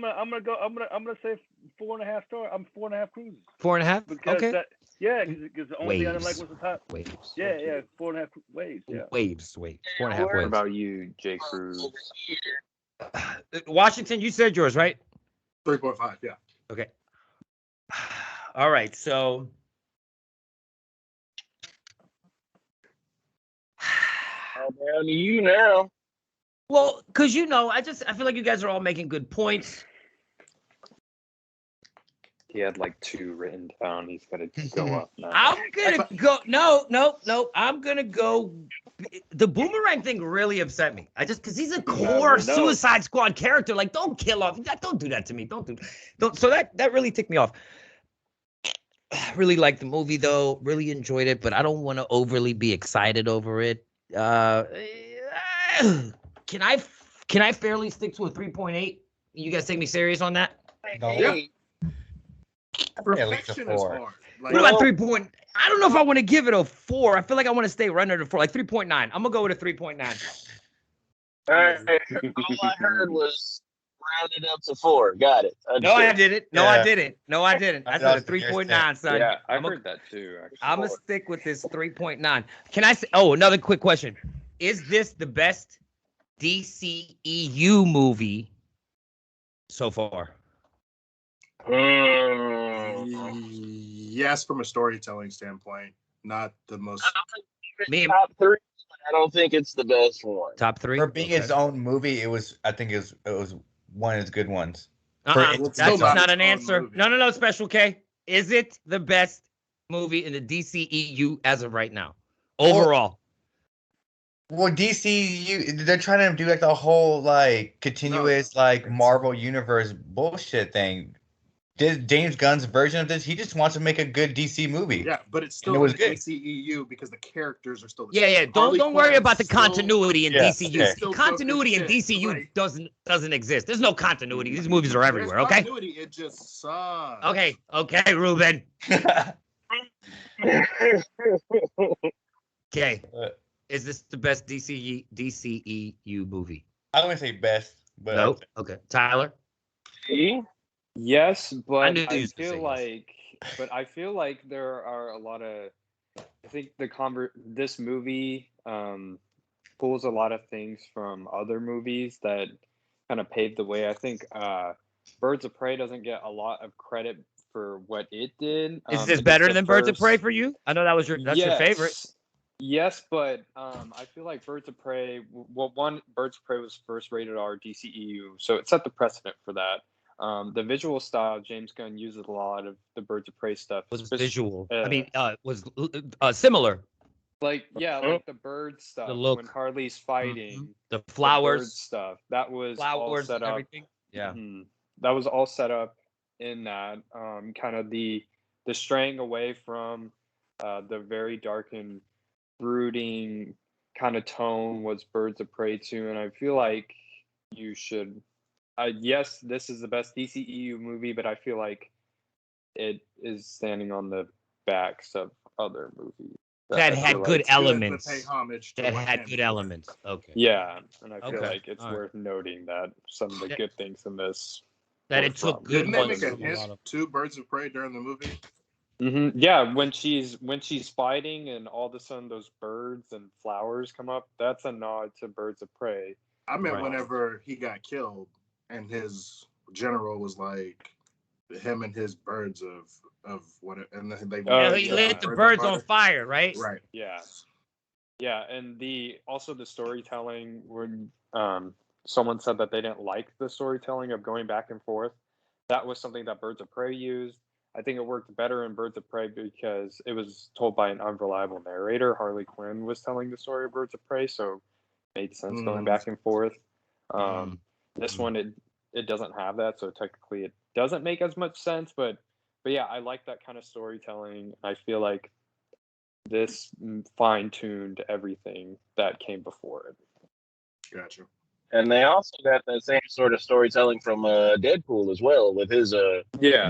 gonna say 4.5 star. I'm 4.5 cruises. 4.5. Okay. Because the only thing I didn't like was the top. Waves. Yeah, 4.5 waves. Yeah. Waves. 4.5 waves. What about you, J-Kruz? Washington, you said yours, right? 3.5. Yeah. Okay. All right. So. Down to you now. Well, because I feel like you guys are all making good points. He had like 2 written down. He's gonna go up now. I'm gonna go. No. I'm gonna go. The boomerang thing really upset me. Because he's a core Suicide Squad character. Like, don't kill off. Don't do that to me. Don't. So that really ticked me off. Really liked the movie though. Really enjoyed it, but I don't want to overly be excited over it. Can I fairly stick to a 3.8? You guys take me serious on that? No. Yeah. Perfection is hard. What about 3 point? I don't know if I want to give it a 4. I feel like I want to stay right under the 4, like 3.9. I'm gonna go with a 3.9. All right. All I heard was round it up to 4. Got it. No, I Understood. didn't. No, I didn't. No, I didn't. I said a 3.9, son. Yeah, I heard that too. Actually. I'm gonna stick with this 3.9. Can I say? Oh, another quick question: is this the best DCEU movie so far? Yes, from a storytelling standpoint, not the most. Top 3. I don't think it's the best one. Top 3 for being its own movie. It was. I think it was one of its good ones. That's not an answer. Movie. No, Special K. Is it the best movie in the DCEU as of right now? Overall. Well, DCU, they're trying to do like the whole like continuous like Marvel Universe bullshit thing. James Gunn's version of this, he just wants to make a good DC movie. Yeah, but it's still the DCEU because the characters are still the same. Yeah. Don't worry about the continuity in DCU. Okay. Continuity in DCU doesn't exist. There's no continuity. These movies are everywhere. There's okay. Continuity, it just sucks. Okay, Ruben. Okay. Is this the best DCEU movie? I wouldn't say best, but nope. Okay, Tyler. Yes, but I feel like there are a lot of. I think this movie pulls a lot of things from other movies that kind of paved the way. I think Birds of Prey doesn't get a lot of credit for what it did. Is this better than Birds of Prey for you? I know that's your favorite. Yes, but I feel like Birds of Prey. Well, Birds of Prey was first rated R DCEU, so it set the precedent for that. The visual style James Gunn uses a lot of the Birds of Prey stuff. Was visual. Was similar. Like the bird stuff. The look when Harley's fighting. The flowers the bird stuff. That was flowers all set up. Everything. Yeah. That was all set up in that. Kind of the straying away from the very dark and brooding kind of tone was Birds of Prey too, and I feel like you should. Yes, this is the best DCEU movie, but I feel like it is standing on the backs of other movies that had good elements. Pay homage to that had good elements. Okay. Yeah, and I feel like it's worth noting that some of the good things in this. That it took good. Didn't they make a hint to Birds of Prey during the movie? Mm-hmm. Yeah, when she's fighting and all of a sudden those birds and flowers come up, that's a nod to Birds of Prey. I meant whenever he got killed and his general was like him and his birds of what, and then they he lit the birds on fire, right? Right. Yeah, and the storytelling when someone said that they didn't like the storytelling of going back and forth. That was something that Birds of Prey used. I think it worked better in Birds of Prey because it was told by an unreliable narrator. Harley Quinn was telling the story of Birds of Prey, so it made sense going back and forth. This one, it doesn't have that, so technically it doesn't make as much sense. But yeah, I like that kind of storytelling. I feel like this fine-tuned everything that came before it. Gotcha. And they also got that same sort of storytelling from Deadpool as well, with his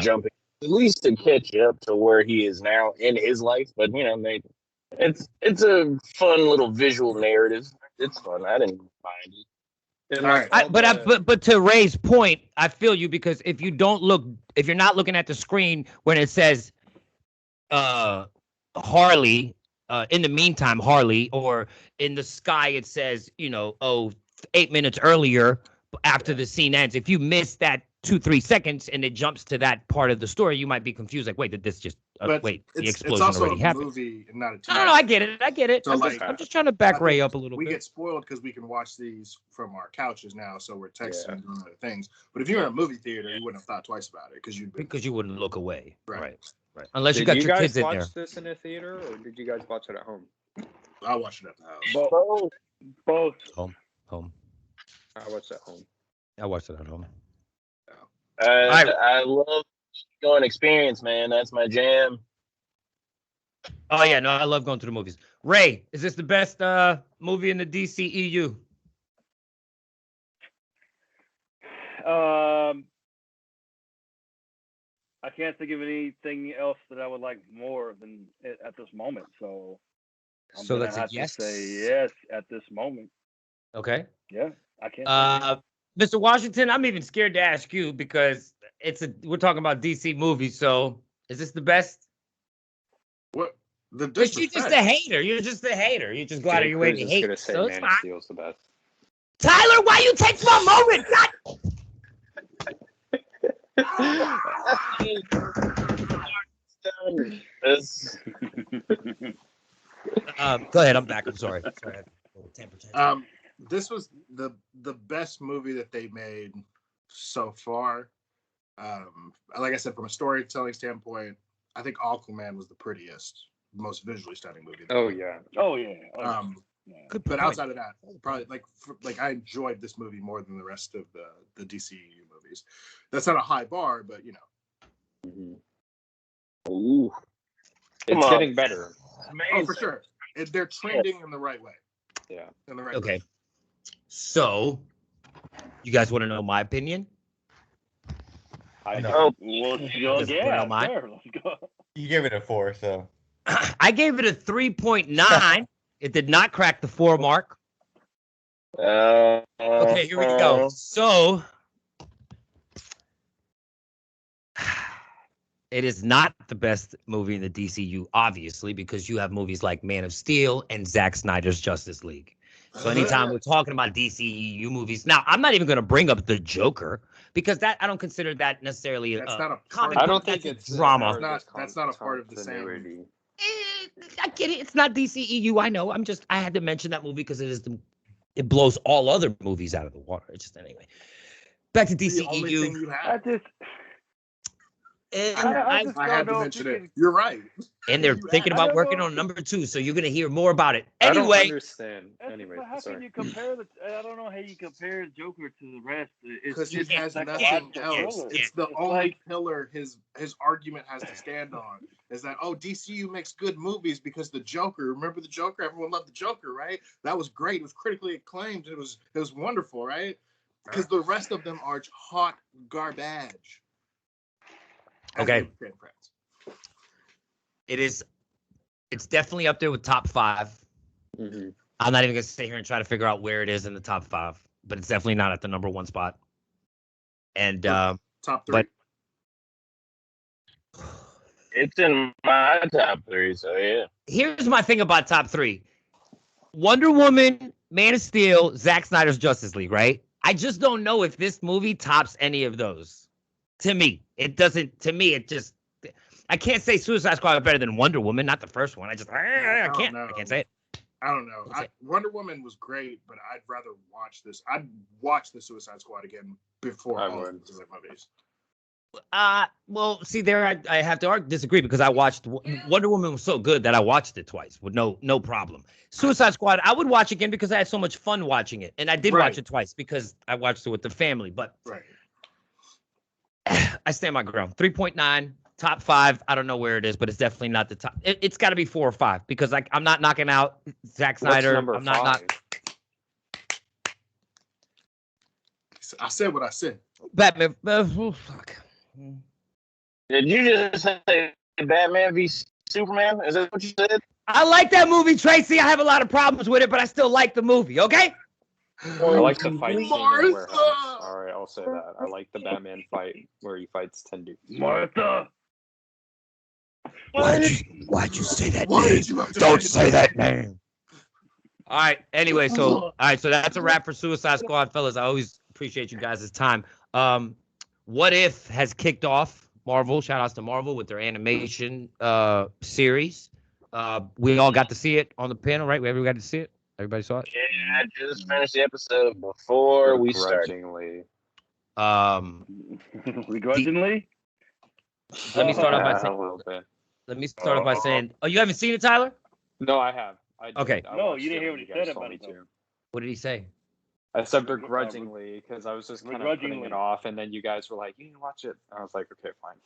jumping. At least to catch up to where he is now in his life, but it's a fun little visual narrative. It's fun. I didn't mind it. But to Ray's point, I feel you, because if you're not looking at the screen when it says Harley, in the meantime Harley, or in the sky it says 8 minutes earlier after the scene ends, if you miss that 2-3 seconds and it jumps to that part of the story, you might be confused. Like, wait, did this just the explosion already happened? Movie, not a TV. No, I get it. So I'm just trying to back Ray up a little bit. We get spoiled because we can watch these from our couches now, so we're texting and doing other things. But if you're in a movie theater, you wouldn't have thought twice about it because you wouldn't look away. Right. Unless you got your kids in there. Did you guys watch this in a theater, or did you guys watch it at home? I watched it at the house. Both. Home. I watched it at home. I watched it at home. I love going experience, man. That's my jam. Oh yeah, no, I love going to the movies. Ray, is this the best movie in the DCEU? I can't think of anything else that I would like more than it at this moment. So that's a yes. To say yes at this moment. Okay. Yeah, I can't. Mr. Washington, I'm even scared to ask you because we're talking about DC movies. So is this the best? What the Because you're disrespect? just a hater. You're just a hater. You just go out of your way to J-Kruz is hate. gonna say So it's Man of fine. Steel's the best. Tyler, why you take my moment? Go ahead. I'm back. I'm sorry. This was the best movie that they made so far. Like I said, from a storytelling standpoint, I think Aquaman was the prettiest, most visually stunning movie. Oh yeah. But outside of that, probably like I enjoyed this movie more than the rest of the DCEU movies. That's not a high bar, but you know. Mm-hmm. Ooh. It's getting better. Oh, for sure. They're trending in the right way. Yeah. In the right Okay. way. So, you guys want to know my opinion? Well, Sure, let's go. You gave it a 4, so. I gave it a 3.9. It did not crack the 4 mark. Okay, here we go. So, it is not the best movie in the DCU, obviously, because you have movies like Man of Steel and Zack Snyder's Justice League. So anytime we're talking about DCEU movies, now I'm not even going to bring up the Joker because that I don't consider that necessarily that's not a comic. I don't think it's drama. That's not a part of the same. I get it. It's not DCEU. I know. I had to mention that movie because it blows all other movies out of the water. It's just anyway. Back to DCEU. I had to mention it. You're right. And they're thinking about working on number 2, so you're going to hear more about it. Anyway, I don't understand. Anyway, how can you compare I don't know how you compare Joker to the rest. Because it has nothing else. It's the only pillar his argument has to stand on. Is that DCU makes good movies because the Joker. Remember the Joker? Everyone loved the Joker, right? That was great. It was critically acclaimed. It was wonderful, right? Because the rest of them are hot garbage. Okay. It's definitely up there with top 5. Mm-hmm. I'm not even gonna sit here and try to figure out where it is in the top 5, but it's definitely not at the number 1 spot. And top 3. But it's in my top 3, so yeah. Here's my thing about top 3: Wonder Woman, Man of Steel, Zack Snyder's Justice League. Right? I just don't know if this movie tops any of those. To me, it doesn't. To me, it just. I can't say Suicide Squad is better than Wonder Woman. Not the first one. I can't. I can't say it. I don't know. Wonder Woman was great, but I'd rather watch this. I'd watch the Suicide Squad again before all of the movies. Well, see, there I have to disagree because I watched Wonder Woman was so good that I watched it twice with no problem. Suicide Squad, I would watch again because I had so much fun watching it, and I did watch it twice because I watched it with the family. But I stand my ground. 3.9, top 5. I don't know where it is, but it's definitely not the top. It's got to be 4 or 5 because I'm not knocking out Zack Snyder. I'm not. I said what I said. Batman. Fuck. Did you just say Batman v Superman? Is that what you said? I like that movie, Tracy. I have a lot of problems with it, but I still like the movie. Okay. I like the fight scene in the warehouse. All right, I'll say that. I like the Batman fight where he fights 10 dudes. Martha. Why'd you say that name? Don't say that name. All right. Anyway, so that's a wrap for Suicide Squad, fellas. I always appreciate you guys' time. What If has kicked off Marvel. Shout outs to Marvel with their animation series. We all got to see it on the panel, right? Everybody got to see it. Everybody saw it? Yeah, I just finished the episode before we started. Begrudgingly? Let me start off by saying, oh, you haven't seen it, Tyler? No, I have. Okay. No, you didn't hear what he said about it. What did he say? I said begrudgingly because I was just kind of putting it off, and then you guys were like, "You need to watch it." I was like, "Okay, fine."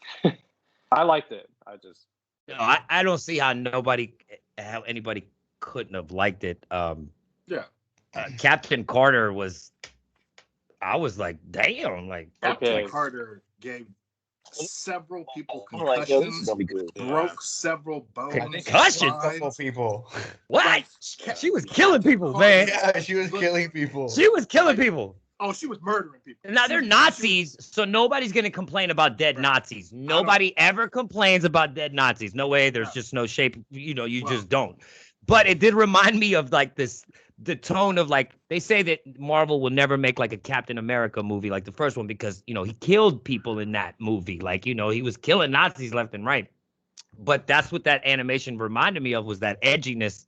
I liked it. I don't see how anybody couldn't have liked it. Captain Carter was. I was like, damn, like Captain Carter gave several people concussions, broke several bones. Concussion? Couple people. What? She was killing people, man. Yeah, she was killing people. She was killing people. Oh, she was murdering people. Now they're Nazis, so nobody's gonna complain about dead Nazis. Nobody ever complains about dead Nazis. No way. There's just no shape. You just don't. But it did remind me of like the tone of like they say that Marvel will never make like a Captain America movie like the first one because he killed people in that movie. Like he was killing Nazis left and right. But that's what that animation reminded me of was that edginess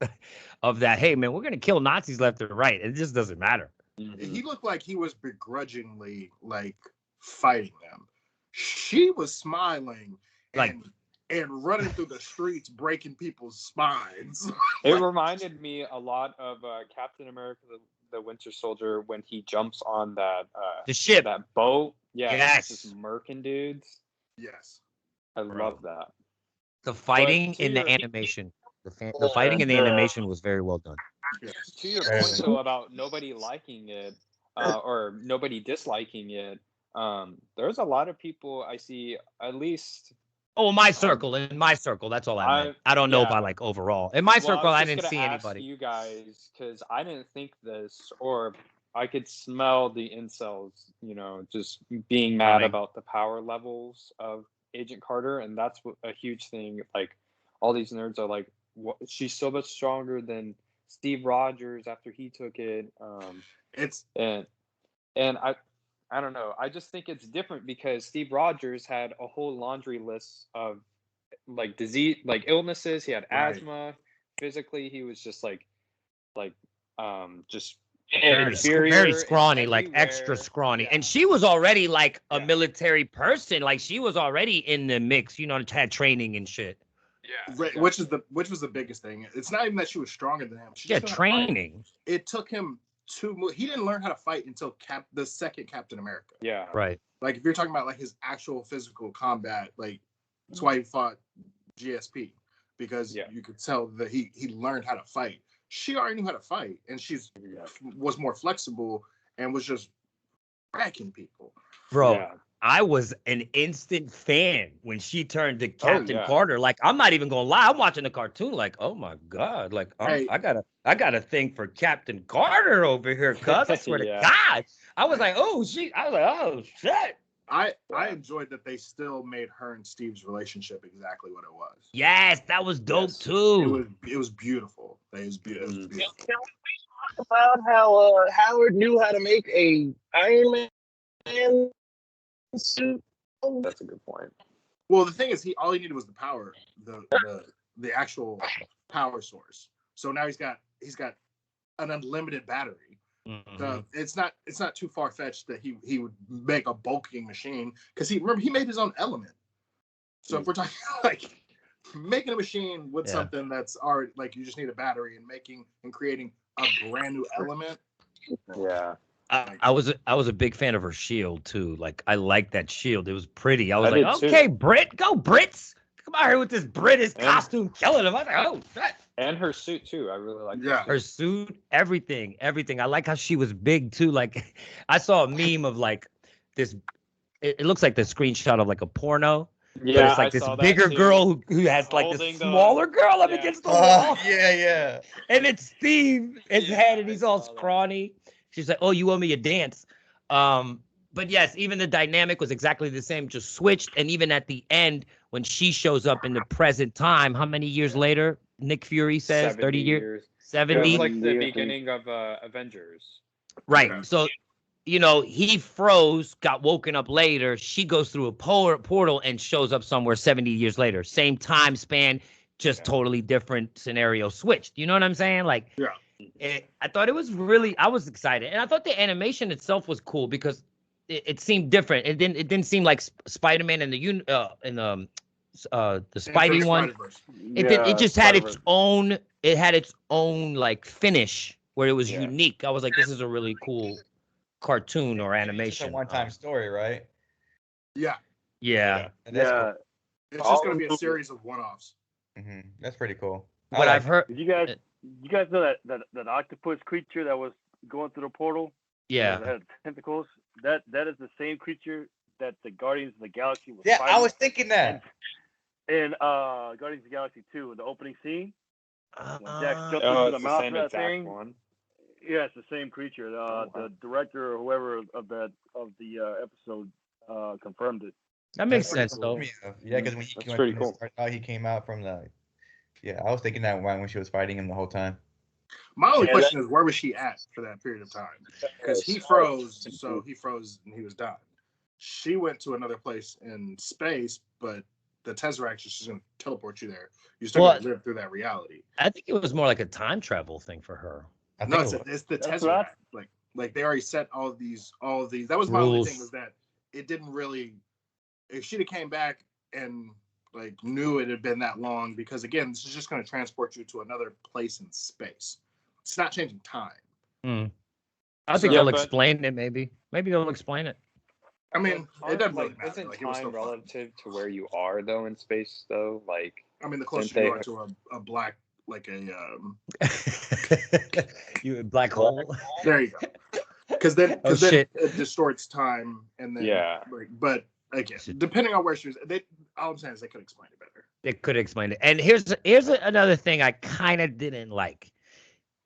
of that. Hey man, we're gonna kill Nazis left and right. It just doesn't matter. He looked like he was begrudgingly like fighting them. She was smiling and running through the streets, breaking people's spines. It reminded me a lot of Captain America: the Winter Soldier when he jumps on that the ship, that boat. Yeah, yes, just murking dudes. Yes, I love that. The fighting in the animation, the fighting in the animation was very well done. Yes. To your point though about nobody liking it or nobody disliking it, there's a lot of people I see at least. Oh, in my circle, that's all I meant. I don't know about like overall. In my circle, I didn't see anybody. You guys, because I didn't think this, or I could smell the incels, just being mad about the power levels of Agent Carter, and that's a huge thing. Like all these nerds are like, she's so much stronger than Steve Rogers after he took it. And I don't know. I just think it's different because Steve Rogers had a whole laundry list of like disease, like illnesses. He had asthma. Physically, he was just just very scrawny, like extra scrawny. Yeah. And she was already like a military person. Like she was already in the mix, had training and shit. Yeah, exactly. which was the biggest thing. It's not even that she was stronger than him. She training. It took him he didn't learn how to fight until the second Captain America. Yeah, right. Like if you're talking about like his actual physical combat, like that's why he fought GSP because you could tell that he learned how to fight. She already knew how to fight, and was more flexible and was just wrecking people. Bro, yeah. I was an instant fan when she turned to Captain Carter. Like, I'm not even gonna lie, I'm watching the cartoon. Like, oh my god, like I got a thing for Captain Carter over here, cuz I swear to God, I was like, oh shit. I enjoyed that they still made her and Steve's relationship exactly what it was. Yes, that was dope too. It was beautiful. It was beautiful. Can we talk about how Howard knew how to make a Iron Man suit? That's a good point. Well, the thing is, all he needed was the power, the actual power source. So now he's got an unlimited battery. Mm-hmm. So it's not too far fetched that he would make a bulking machine because he made his own element. So if we're talking like making a machine with something that's already like you just need a battery and creating a brand new element. Yeah. I was a big fan of her shield too. Like I liked that shield. It was pretty. I was like, okay, Brit, go Brits. Come out here with this British costume killing him. I was like, oh shit. And her suit too. I really like her suit, everything. I like how she was big too. Like I saw a meme of like this. It looks like the screenshot of like a porno. Yeah, but it's like this bigger girl who has like this smaller girl up against the wall. Yeah. And it's Steve, his head, and he's all scrawny. She's like, oh, you owe me a dance. But yes, even the dynamic was exactly the same, just switched. And even at the end, when she shows up in the present time, how many years later? Nick Fury says 30 years. 70. It was like the beginning of Avengers. Right. Yeah. So, he froze, got woken up later. She goes through a portal and shows up somewhere 70 years later. Same time span, just totally different scenario switched. You know what I'm saying? Like, I thought it was I was excited. And I thought the animation itself was cool because it seemed different. It didn't seem like Spider-Man and the Spidey one. It just had its own. It had its own like finish where it was unique. I was like, this is a really cool cartoon or animation. It's a one-time story, right? Yeah. Yeah. Cool. It's just going to be a series of one-offs. Mm-hmm. That's pretty cool. But I've heard. Did you guys know that octopus creature that was going through the portal? Yeah. That had tentacles. That is the same creature that the Guardians of the Galaxy was fighting. I was thinking that. In Guardians of the Galaxy 2, in the opening scene, when Jack jumped into the mouth of that thing. Yeah, it's the same creature. The director or whoever of the episode confirmed it. That makes sense, cool. though. Yeah, because when he That's pretty cool. He came out from the. Yeah, I was thinking that when she was fighting him the whole time. My only question is, where was she at for that period of time? Because he froze, so he froze and he was done. She went to another place in space, but the Tesseract is just going to teleport you there. You still got to live through that reality. I think it was more like a time travel thing for her. No, it's the Tesseract. Like they already set all of these. That was my only thing, was that it didn't really. If she'd have came back and like knew it had been that long, because again, this is just going to transport you to another place in space. It's not changing time. I think they'll explain it. Maybe they'll explain it. I mean, it doesn't really matter. Isn't like, it was time relative to where you are though in space though? Like, I mean, the closer you are to a black, like a you black hole. There you go. Because then it distorts time, and then like, but again, depending on where she was, all I'm saying is they could explain it better. They could explain it. And here's another thing I kind of didn't like.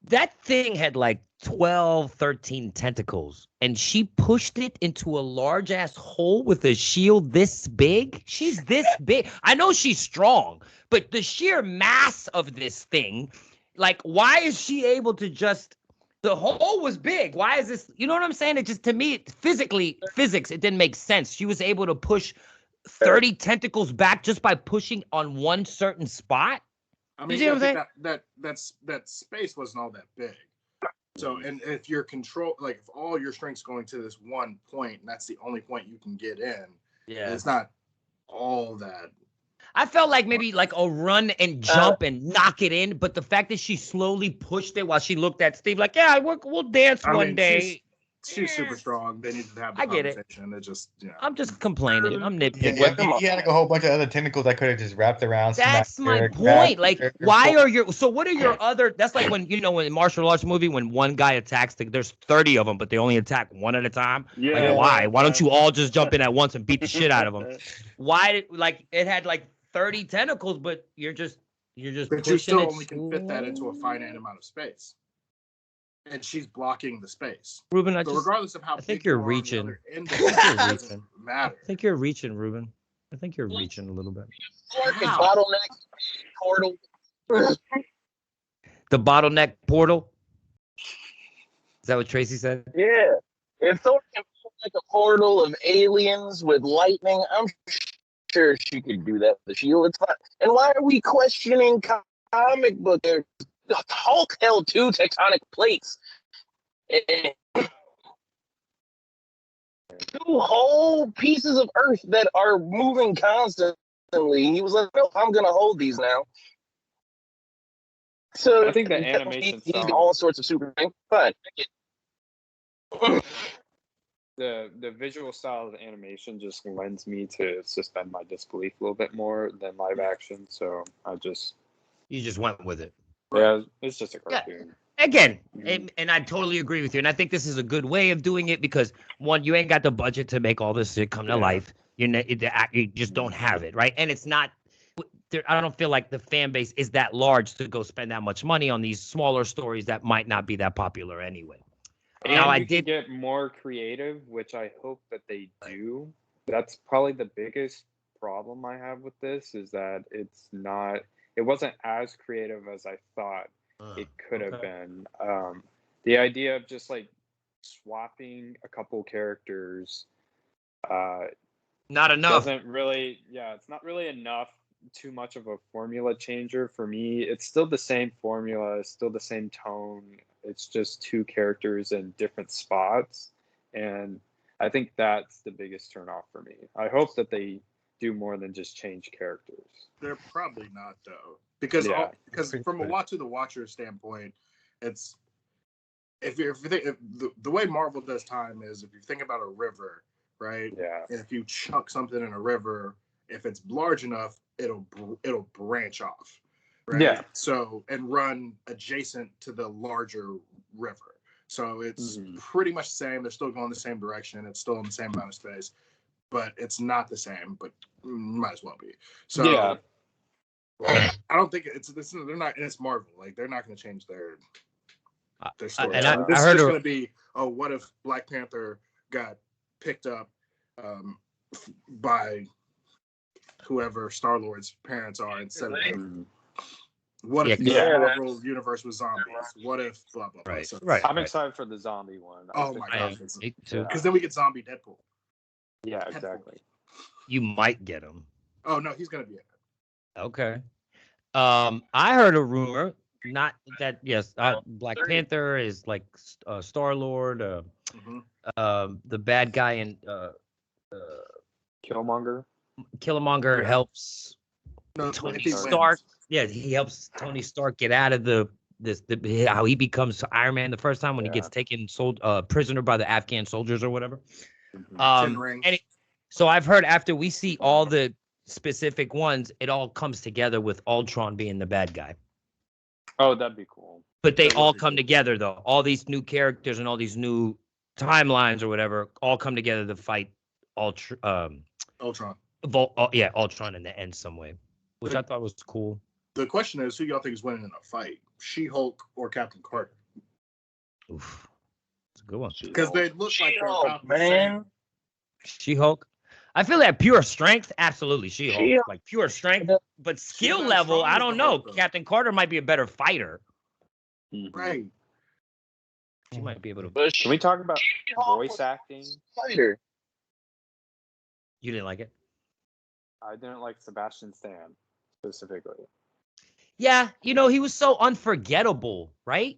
That thing had like 12, 13 tentacles, and she pushed it into a large ass hole with a shield this big. She's this big. I know she's strong, but the sheer mass of this thing, like, why is she able to just, the hole was big. Why is this, you know what I'm saying? It just, to me, physics, it didn't make sense. She was able to push 30 tentacles back just by pushing on one certain spot. I mean, that space wasn't all that big. So, and if your control, like if all your strength's going to this one point, and that's the only point you can get in, it's not all that. I felt like maybe like a run and jump and knock it in, but the fact that she slowly pushed it while she looked at Steve, like, yeah, we'll dance one day. She's super strong. They need to have the conversation. It just, I'm just complaining. I'm nitpicking. He had like a whole bunch of other tentacles that could have just wrapped around. That's my point. Like, why are your? So what are your other? That's like when in martial arts movie when one guy attacks, there's 30 of them, but they only attack one at a time. Yeah. Like, why? Why don't you all just jump in at once and beat the shit out of them? Why? Like, it had like 30 tentacles, but you're just. But you still only can fit that into a finite amount of space. And she's blocking the space. Ruben, regardless of how I think you're reaching. Matter. I think you're reaching, Ruben. I think you're reaching a little bit. Bottleneck portal. The bottleneck portal. Is that what Tracy said? Yeah. If Thor can put like a portal of aliens with lightning, I'm sure she could do that with the shield. It's fine. And why are we questioning comic book? Hulk held 2 tectonic plates. 2 whole pieces of Earth that are moving constantly. He was like, no, I'm going to hold these now. So I think the animation he's all sorts of super things. Fine. The visual style of the animation just lends me to suspend my disbelief a little bit more than live action. So you just went with it. Yeah, it's just a cartoon. Yeah. Again, and I totally agree with you. And I think this is a good way of doing it because, one, you ain't got the budget to make all this shit come to life. You just don't have it, right? And it's not. I don't feel like the fan base is that large to go spend that much money on these smaller stories that might not be that popular anyway. And now I did get more creative, which I hope that they do. That's probably the biggest problem I have with this is that it wasn't as creative as I thought it could have been. The idea of just like swapping a couple characters not enough. It's not really enough, too much of a formula changer for me. It's still the same formula, still the same tone. It's just 2 characters in different spots. And I think that's the biggest turnoff for me. I hope that they do more than just change characters. They're probably not though, because from a Watch to the Watcher standpoint, it's if the way Marvel does time is if you think about a river, right? Yeah. And if you chunk something in a river, if it's large enough, it'll branch off, right? Yeah. So and run adjacent to the larger river. So it's pretty much the same. They're still going the same direction. It's still in the same amount of space. But it's not the same, but might as well be. So I don't think they're not, and it's Marvel. Like they're not going to change their. their story. And this I heard is going to be, oh, what if Black Panther got picked up by whoever Star-Lord's parents are instead of him? What if the Marvel universe was zombies? What if blah blah blah? Right. I'm excited for the zombie one. Oh my gosh, me too. Because then we get zombie Deadpool. Yeah, exactly. You might get him. Oh no, he's gonna be in it. Okay. I heard a rumor, not that Black Panther is like Star-Lord, the bad guy in Killmonger. Killmonger helps Tony Stark. Yeah, he helps Tony Stark get out of how he becomes Iron Man the first time when he gets taken prisoner by the Afghan soldiers or whatever. So I've heard after we see all the specific ones, it all comes together with Ultron being the bad guy. Oh, that'd be cool. But they all come together though. All these new characters and all these new timelines or whatever all come together to fight Ultron. Ultron in the end some way, which I thought was cool. The question is, who y'all think is winning in a fight? She-Hulk or Captain Carter? Oof. That's a good one. Because they look like they're about the man. She-Hulk. I feel that pure strength, absolutely. She-Hulk, like pure strength, but skill level, I don't know. Captain Carter might be a better fighter. Right. She might be able to. Can we talk about voice acting? Fighter. You didn't like it? I didn't like Sebastian Stan specifically. Yeah, he was so unforgettable, right?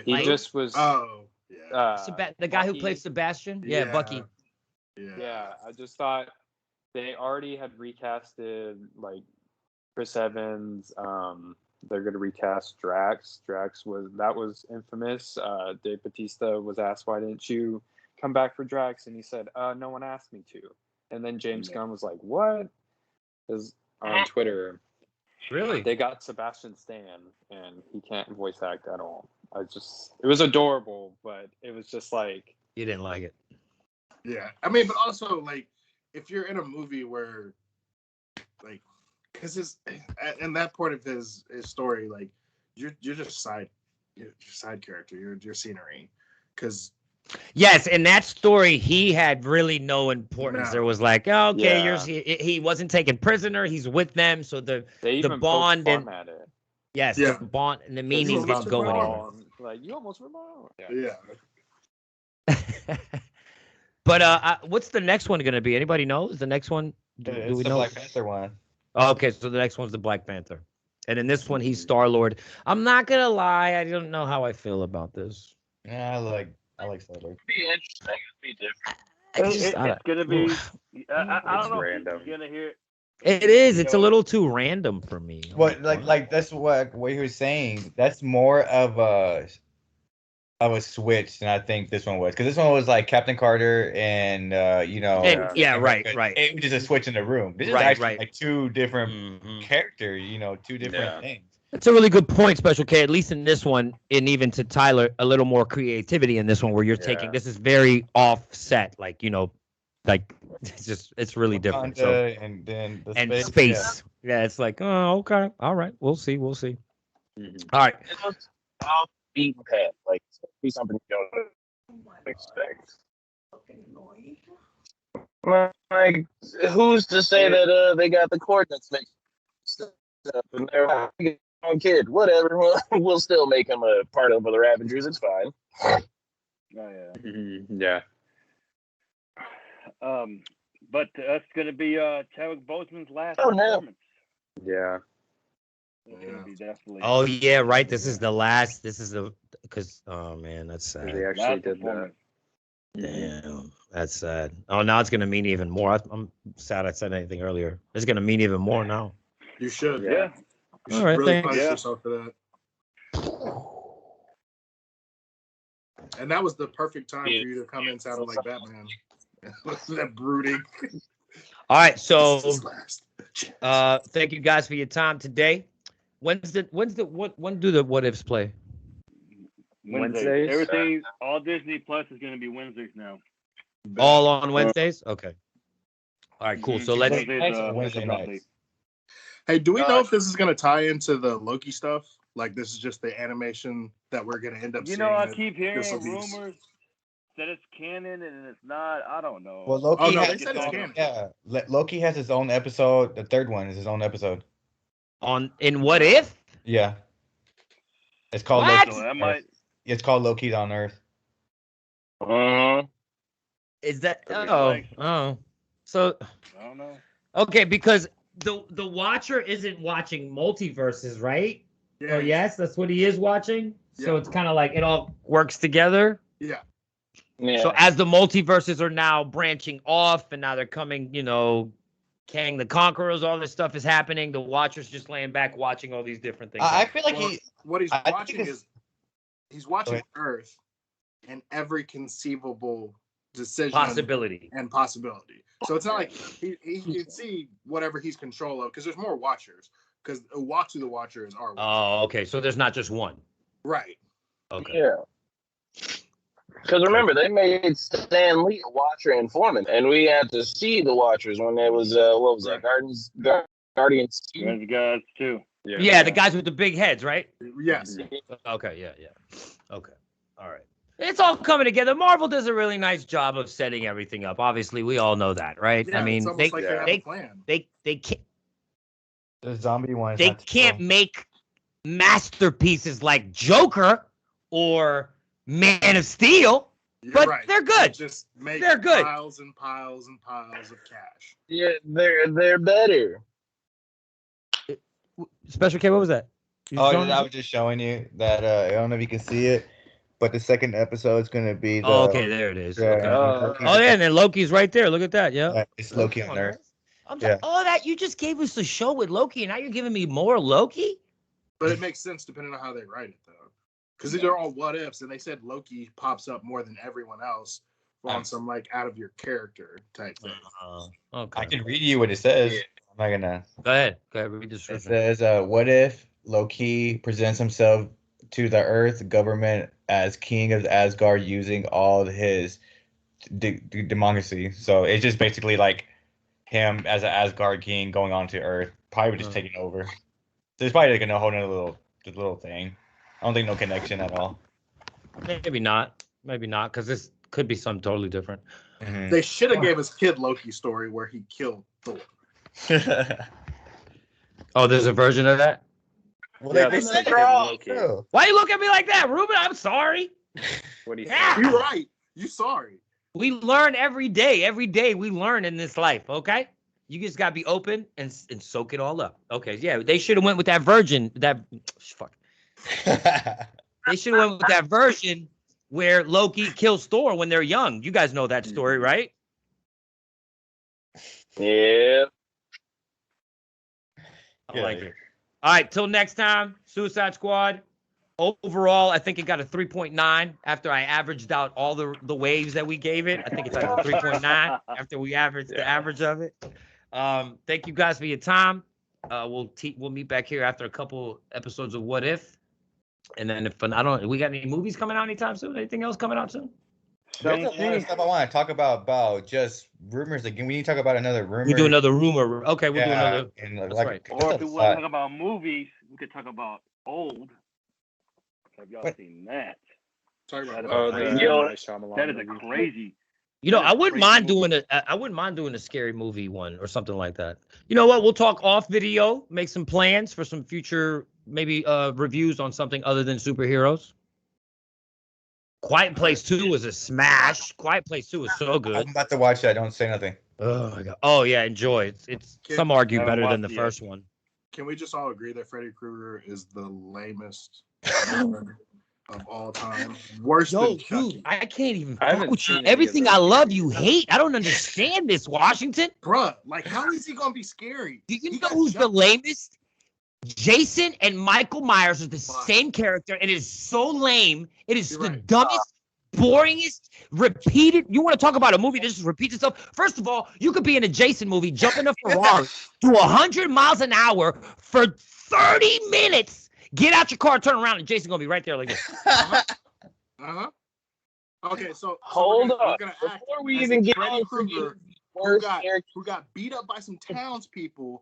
He just was. Oh, yeah. The guy who played Sebastian? Yeah, Bucky. Yeah, I just thought they already had recasted like Chris Evans. They're gonna recast Drax. Drax was infamous. Dave Bautista was asked, "Why didn't you come back for Drax?" And he said, "No one asked me to." And then James Gunn was like, "What?" Because on Twitter, really, they got Sebastian Stan, and he can't voice act at all. It was adorable, but it was just like you didn't like it. Yeah, I mean, but also like if you're in a movie where, like, because in that part of his story, like you're just side character, you're scenery, because. Yes, in that story, he had really no importance. There was like, he wasn't taken prisoner. He's with them, so the bond and the bond and the meaning didn't go anywhere. Like you almost remember. Yeah. But what's the next one going to be? Anybody know? Is the next one? Do we know? Black Panther one. Oh, okay, so the next one's the Black Panther, and in this one he's Star-Lord. I'm not gonna lie, I don't know how I feel about this. Yeah, I like Star-Lord. It'd be interesting. It'd be different. It's gonna be. I don't know. Random. If you're gonna hear. It is. It's a little too random for me. What like that's what he was saying. That's more of a switch than I think this one was, because this one was like Captain Carter and right. It was just a switch in the room. This is actually like two different characters, two different things. That's a really good point, Special K. At least in this one, and even to Tyler, a little more creativity in this one, where you're taking this is very offset, like it's really different. So and then space. Yeah, it's like, oh, okay, all right, we'll see. Mm-hmm. All right. It was off beaten path, like be something you don't expect. Like, who's to say that they got the coordinates mixed up and they're like, kid, whatever. We'll still make him a part of the Ravengers. It's fine. Oh yeah. Mm-hmm. Yeah. But that's gonna be Chadwick Boseman's last no. performance. Yeah. It's gonna be definitely. Oh yeah, right. This is the last. This is the oh man, that's sad. They actually did that. Damn, that's sad. Oh, now it's gonna mean even more. I'm sad I said anything earlier. It's gonna mean even more now. You should. Yeah. You should really punish yourself for that. And that was the perfect time for you to come in sounding like Batman. That brooding. All right, so thank you guys for your time today. When do the what ifs play? Wednesdays. Everything, all Disney Plus is going to be Wednesdays now. All on Wednesdays? Okay. All right, cool. So let's Wednesday nights. Hey, do we know if this is going to tie into the Loki stuff? Like this is just the animation that we're gonna end up seeing. I keep hearing This'll be- rumors that it's canon and it's not. I don't know. Well, Loki. Oh, no, has they said his it's own, canon. yeah, Loki has his own episode. The third one is his own episode. In What If? Yeah, it's called What? Loki. So that might. It's called Loki on Earth. Is that? Could be Oh, like- oh. So I don't know. okay, because the Watcher isn't watching multiverses, right? Yeah. Oh yes, that's what he is watching. So Yeah. it's kind of like it all works together. Yeah. Yeah. So as the multiverses are now branching off, and now they're coming, Kang the Conquerors, all this stuff is happening. The Watcher's just laying back watching all these different things. I feel like Well, what he's I think watching it's- is he's watching Okay. Earth and every conceivable decision Possibility. and possibility. So it's not like he can see whatever he's control of because there's more Watchers. Because Uatu the Watcher is our Watcher. Oh, okay. So there's not just one. Right. Okay. Yeah. Because remember, they made Stan Lee a Watcher and Foreman, and we had to see the Watchers when there was what was that? Guardians 2? There's guys too. Yeah, the guys with the big heads, right? Yes. Okay, yeah. Okay. All right. It's all coming together. Marvel does a really nice job of setting everything up. Obviously, we all know that, right? Yeah, I mean, it's almost like they have a plan. they can't the zombie one. is they not too can't cool. make masterpieces like Joker or Man of Steel, You're but right. they're good. Just make They're good. piles and piles and piles of cash. Yeah, they're better. Special K, what was that? You Oh, showing I us? was just showing you that. I don't know if you can see it, but the second episode is gonna be. The, Oh, okay, there it is. Yeah, Okay. Loki- Oh, yeah, and then Loki's right there. Look at that. Yeah. it's Loki on Earth. I'm Yeah. all that you just gave us the show with Loki, and now you're giving me more Loki? But it makes sense depending on how they write it, though. Because these are all what ifs, and they said Loki pops up more than everyone else on some like out of your character type thing. Okay. I can read you what it says. I'm not gonna. Go ahead. Read the It description. says, "What if Loki presents himself to the Earth government as king of Asgard using all his democracy?" So it's just basically like him as an Asgard king going on to Earth, probably just taking over. So it's probably like a whole nother little thing. I don't think no connection at all. Maybe not, because this could be something totally different. Mhm. They should have gave us Kid Loki story where he killed Thor. Oh, there's a version of that? Well, Yeah, they that's said like they're all Loki. true. Why you look at me like that, Ruben? I'm sorry. What do you Yeah. You're right. You sorry. We learn every day. Every day we learn in this life, okay? You just got to be open and soak it all up. Okay, yeah, they should have went with that version. They should have went with that version where Loki kills Thor when they're young. You guys know that story, right? Yeah. I like it. All right, till next time, Suicide Squad. Overall, I think it got a 3.9 after I averaged out all the waves that we gave it. I think it's like a 3.9 after we averaged the average of it. Thank you guys for your time. We'll meet back here after a couple episodes of What If. And then we got any movies coming out anytime soon? Anything else coming out soon? There's a lot of stuff I want to talk about just rumors again. We need to talk about another rumor. We do another rumor. Okay, we'll do another. And That's like, right. Or if we want to talk about movies, we could talk about Old. Have y'all seen that? Sorry about Oh, that. the Shyamalan That is a movie. crazy. I wouldn't mind doing I wouldn't mind doing a scary movie one or something like that. You know what? We'll talk off video, make some plans for some future maybe reviews on something other than superheroes. Quiet Place 2 was a smash. Quiet Place 2 was so good. I'm about to watch that. Don't say nothing. Oh my god. Oh yeah, enjoy. It's some argue haven't better than watched the it yet. first one. Can we just all agree that Freddy Krueger is the lamest villain of all time? Worse Yo, than Chucky. dude, I can't even I fuck haven't with you. seen any of Everything those. I love, you hate. I don't understand this, Washington. Bruh, like how is he gonna be scary? Do you He know got who's the jumped. lamest? Jason and Michael Myers are the same character. It is so lame. It is You're the right. dumbest, boringest, repeated. You want to talk about a movie that just repeats itself? First of all, you could be in a Jason movie, jump in a Ferrari to 100 miles an hour for 30 minutes. Get out your car, turn around, and Jason's gonna be right there like this. Uh-huh. Okay, so Hold we're up. gonna act Before we as even if get Freddy on Krueger, worst character, who got beat up by some townspeople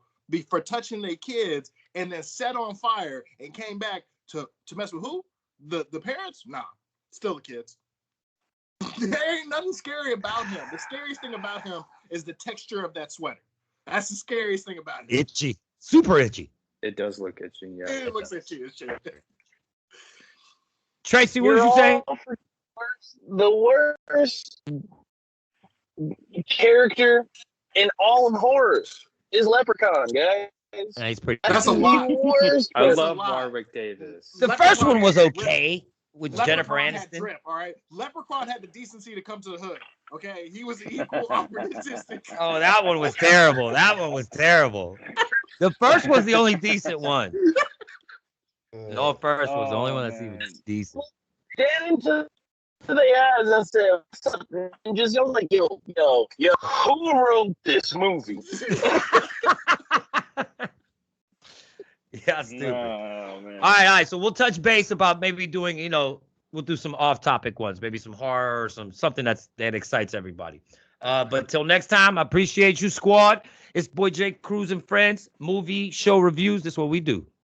for touching their kids and then set on fire and came back to mess with who? The parents? Nah, still the kids. There ain't nothing scary about him. The scariest thing about him is the texture of that sweater. That's the scariest thing about him. Itchy, super itchy. It does look itchy. Yeah, it looks itchy as shit. Tracy, what was you saying? The worst character in all of horror is Leprechaun, guys. Yeah, he's pretty. That's a lot. I love Warwick Davis. The first one was okay with Leprechaun Jennifer had Aniston. drip, all right? Leprechaun had the decency to come to the hood. Okay, he was an equal opportunistic. Oh, that one was terrible. That one was terrible. The first was the only decent one. The first was the only one that's even decent. Get into the eyes and say something, and just go like, yo, who wrote this movie? Yeah, stupid. Oh, man. All right. So we'll touch base about maybe doing, we'll do some off-topic ones, maybe some horror or something that excites everybody. But till next time, I appreciate you, squad. It's boy J-Kruz and friends, movie show reviews. This is what we do.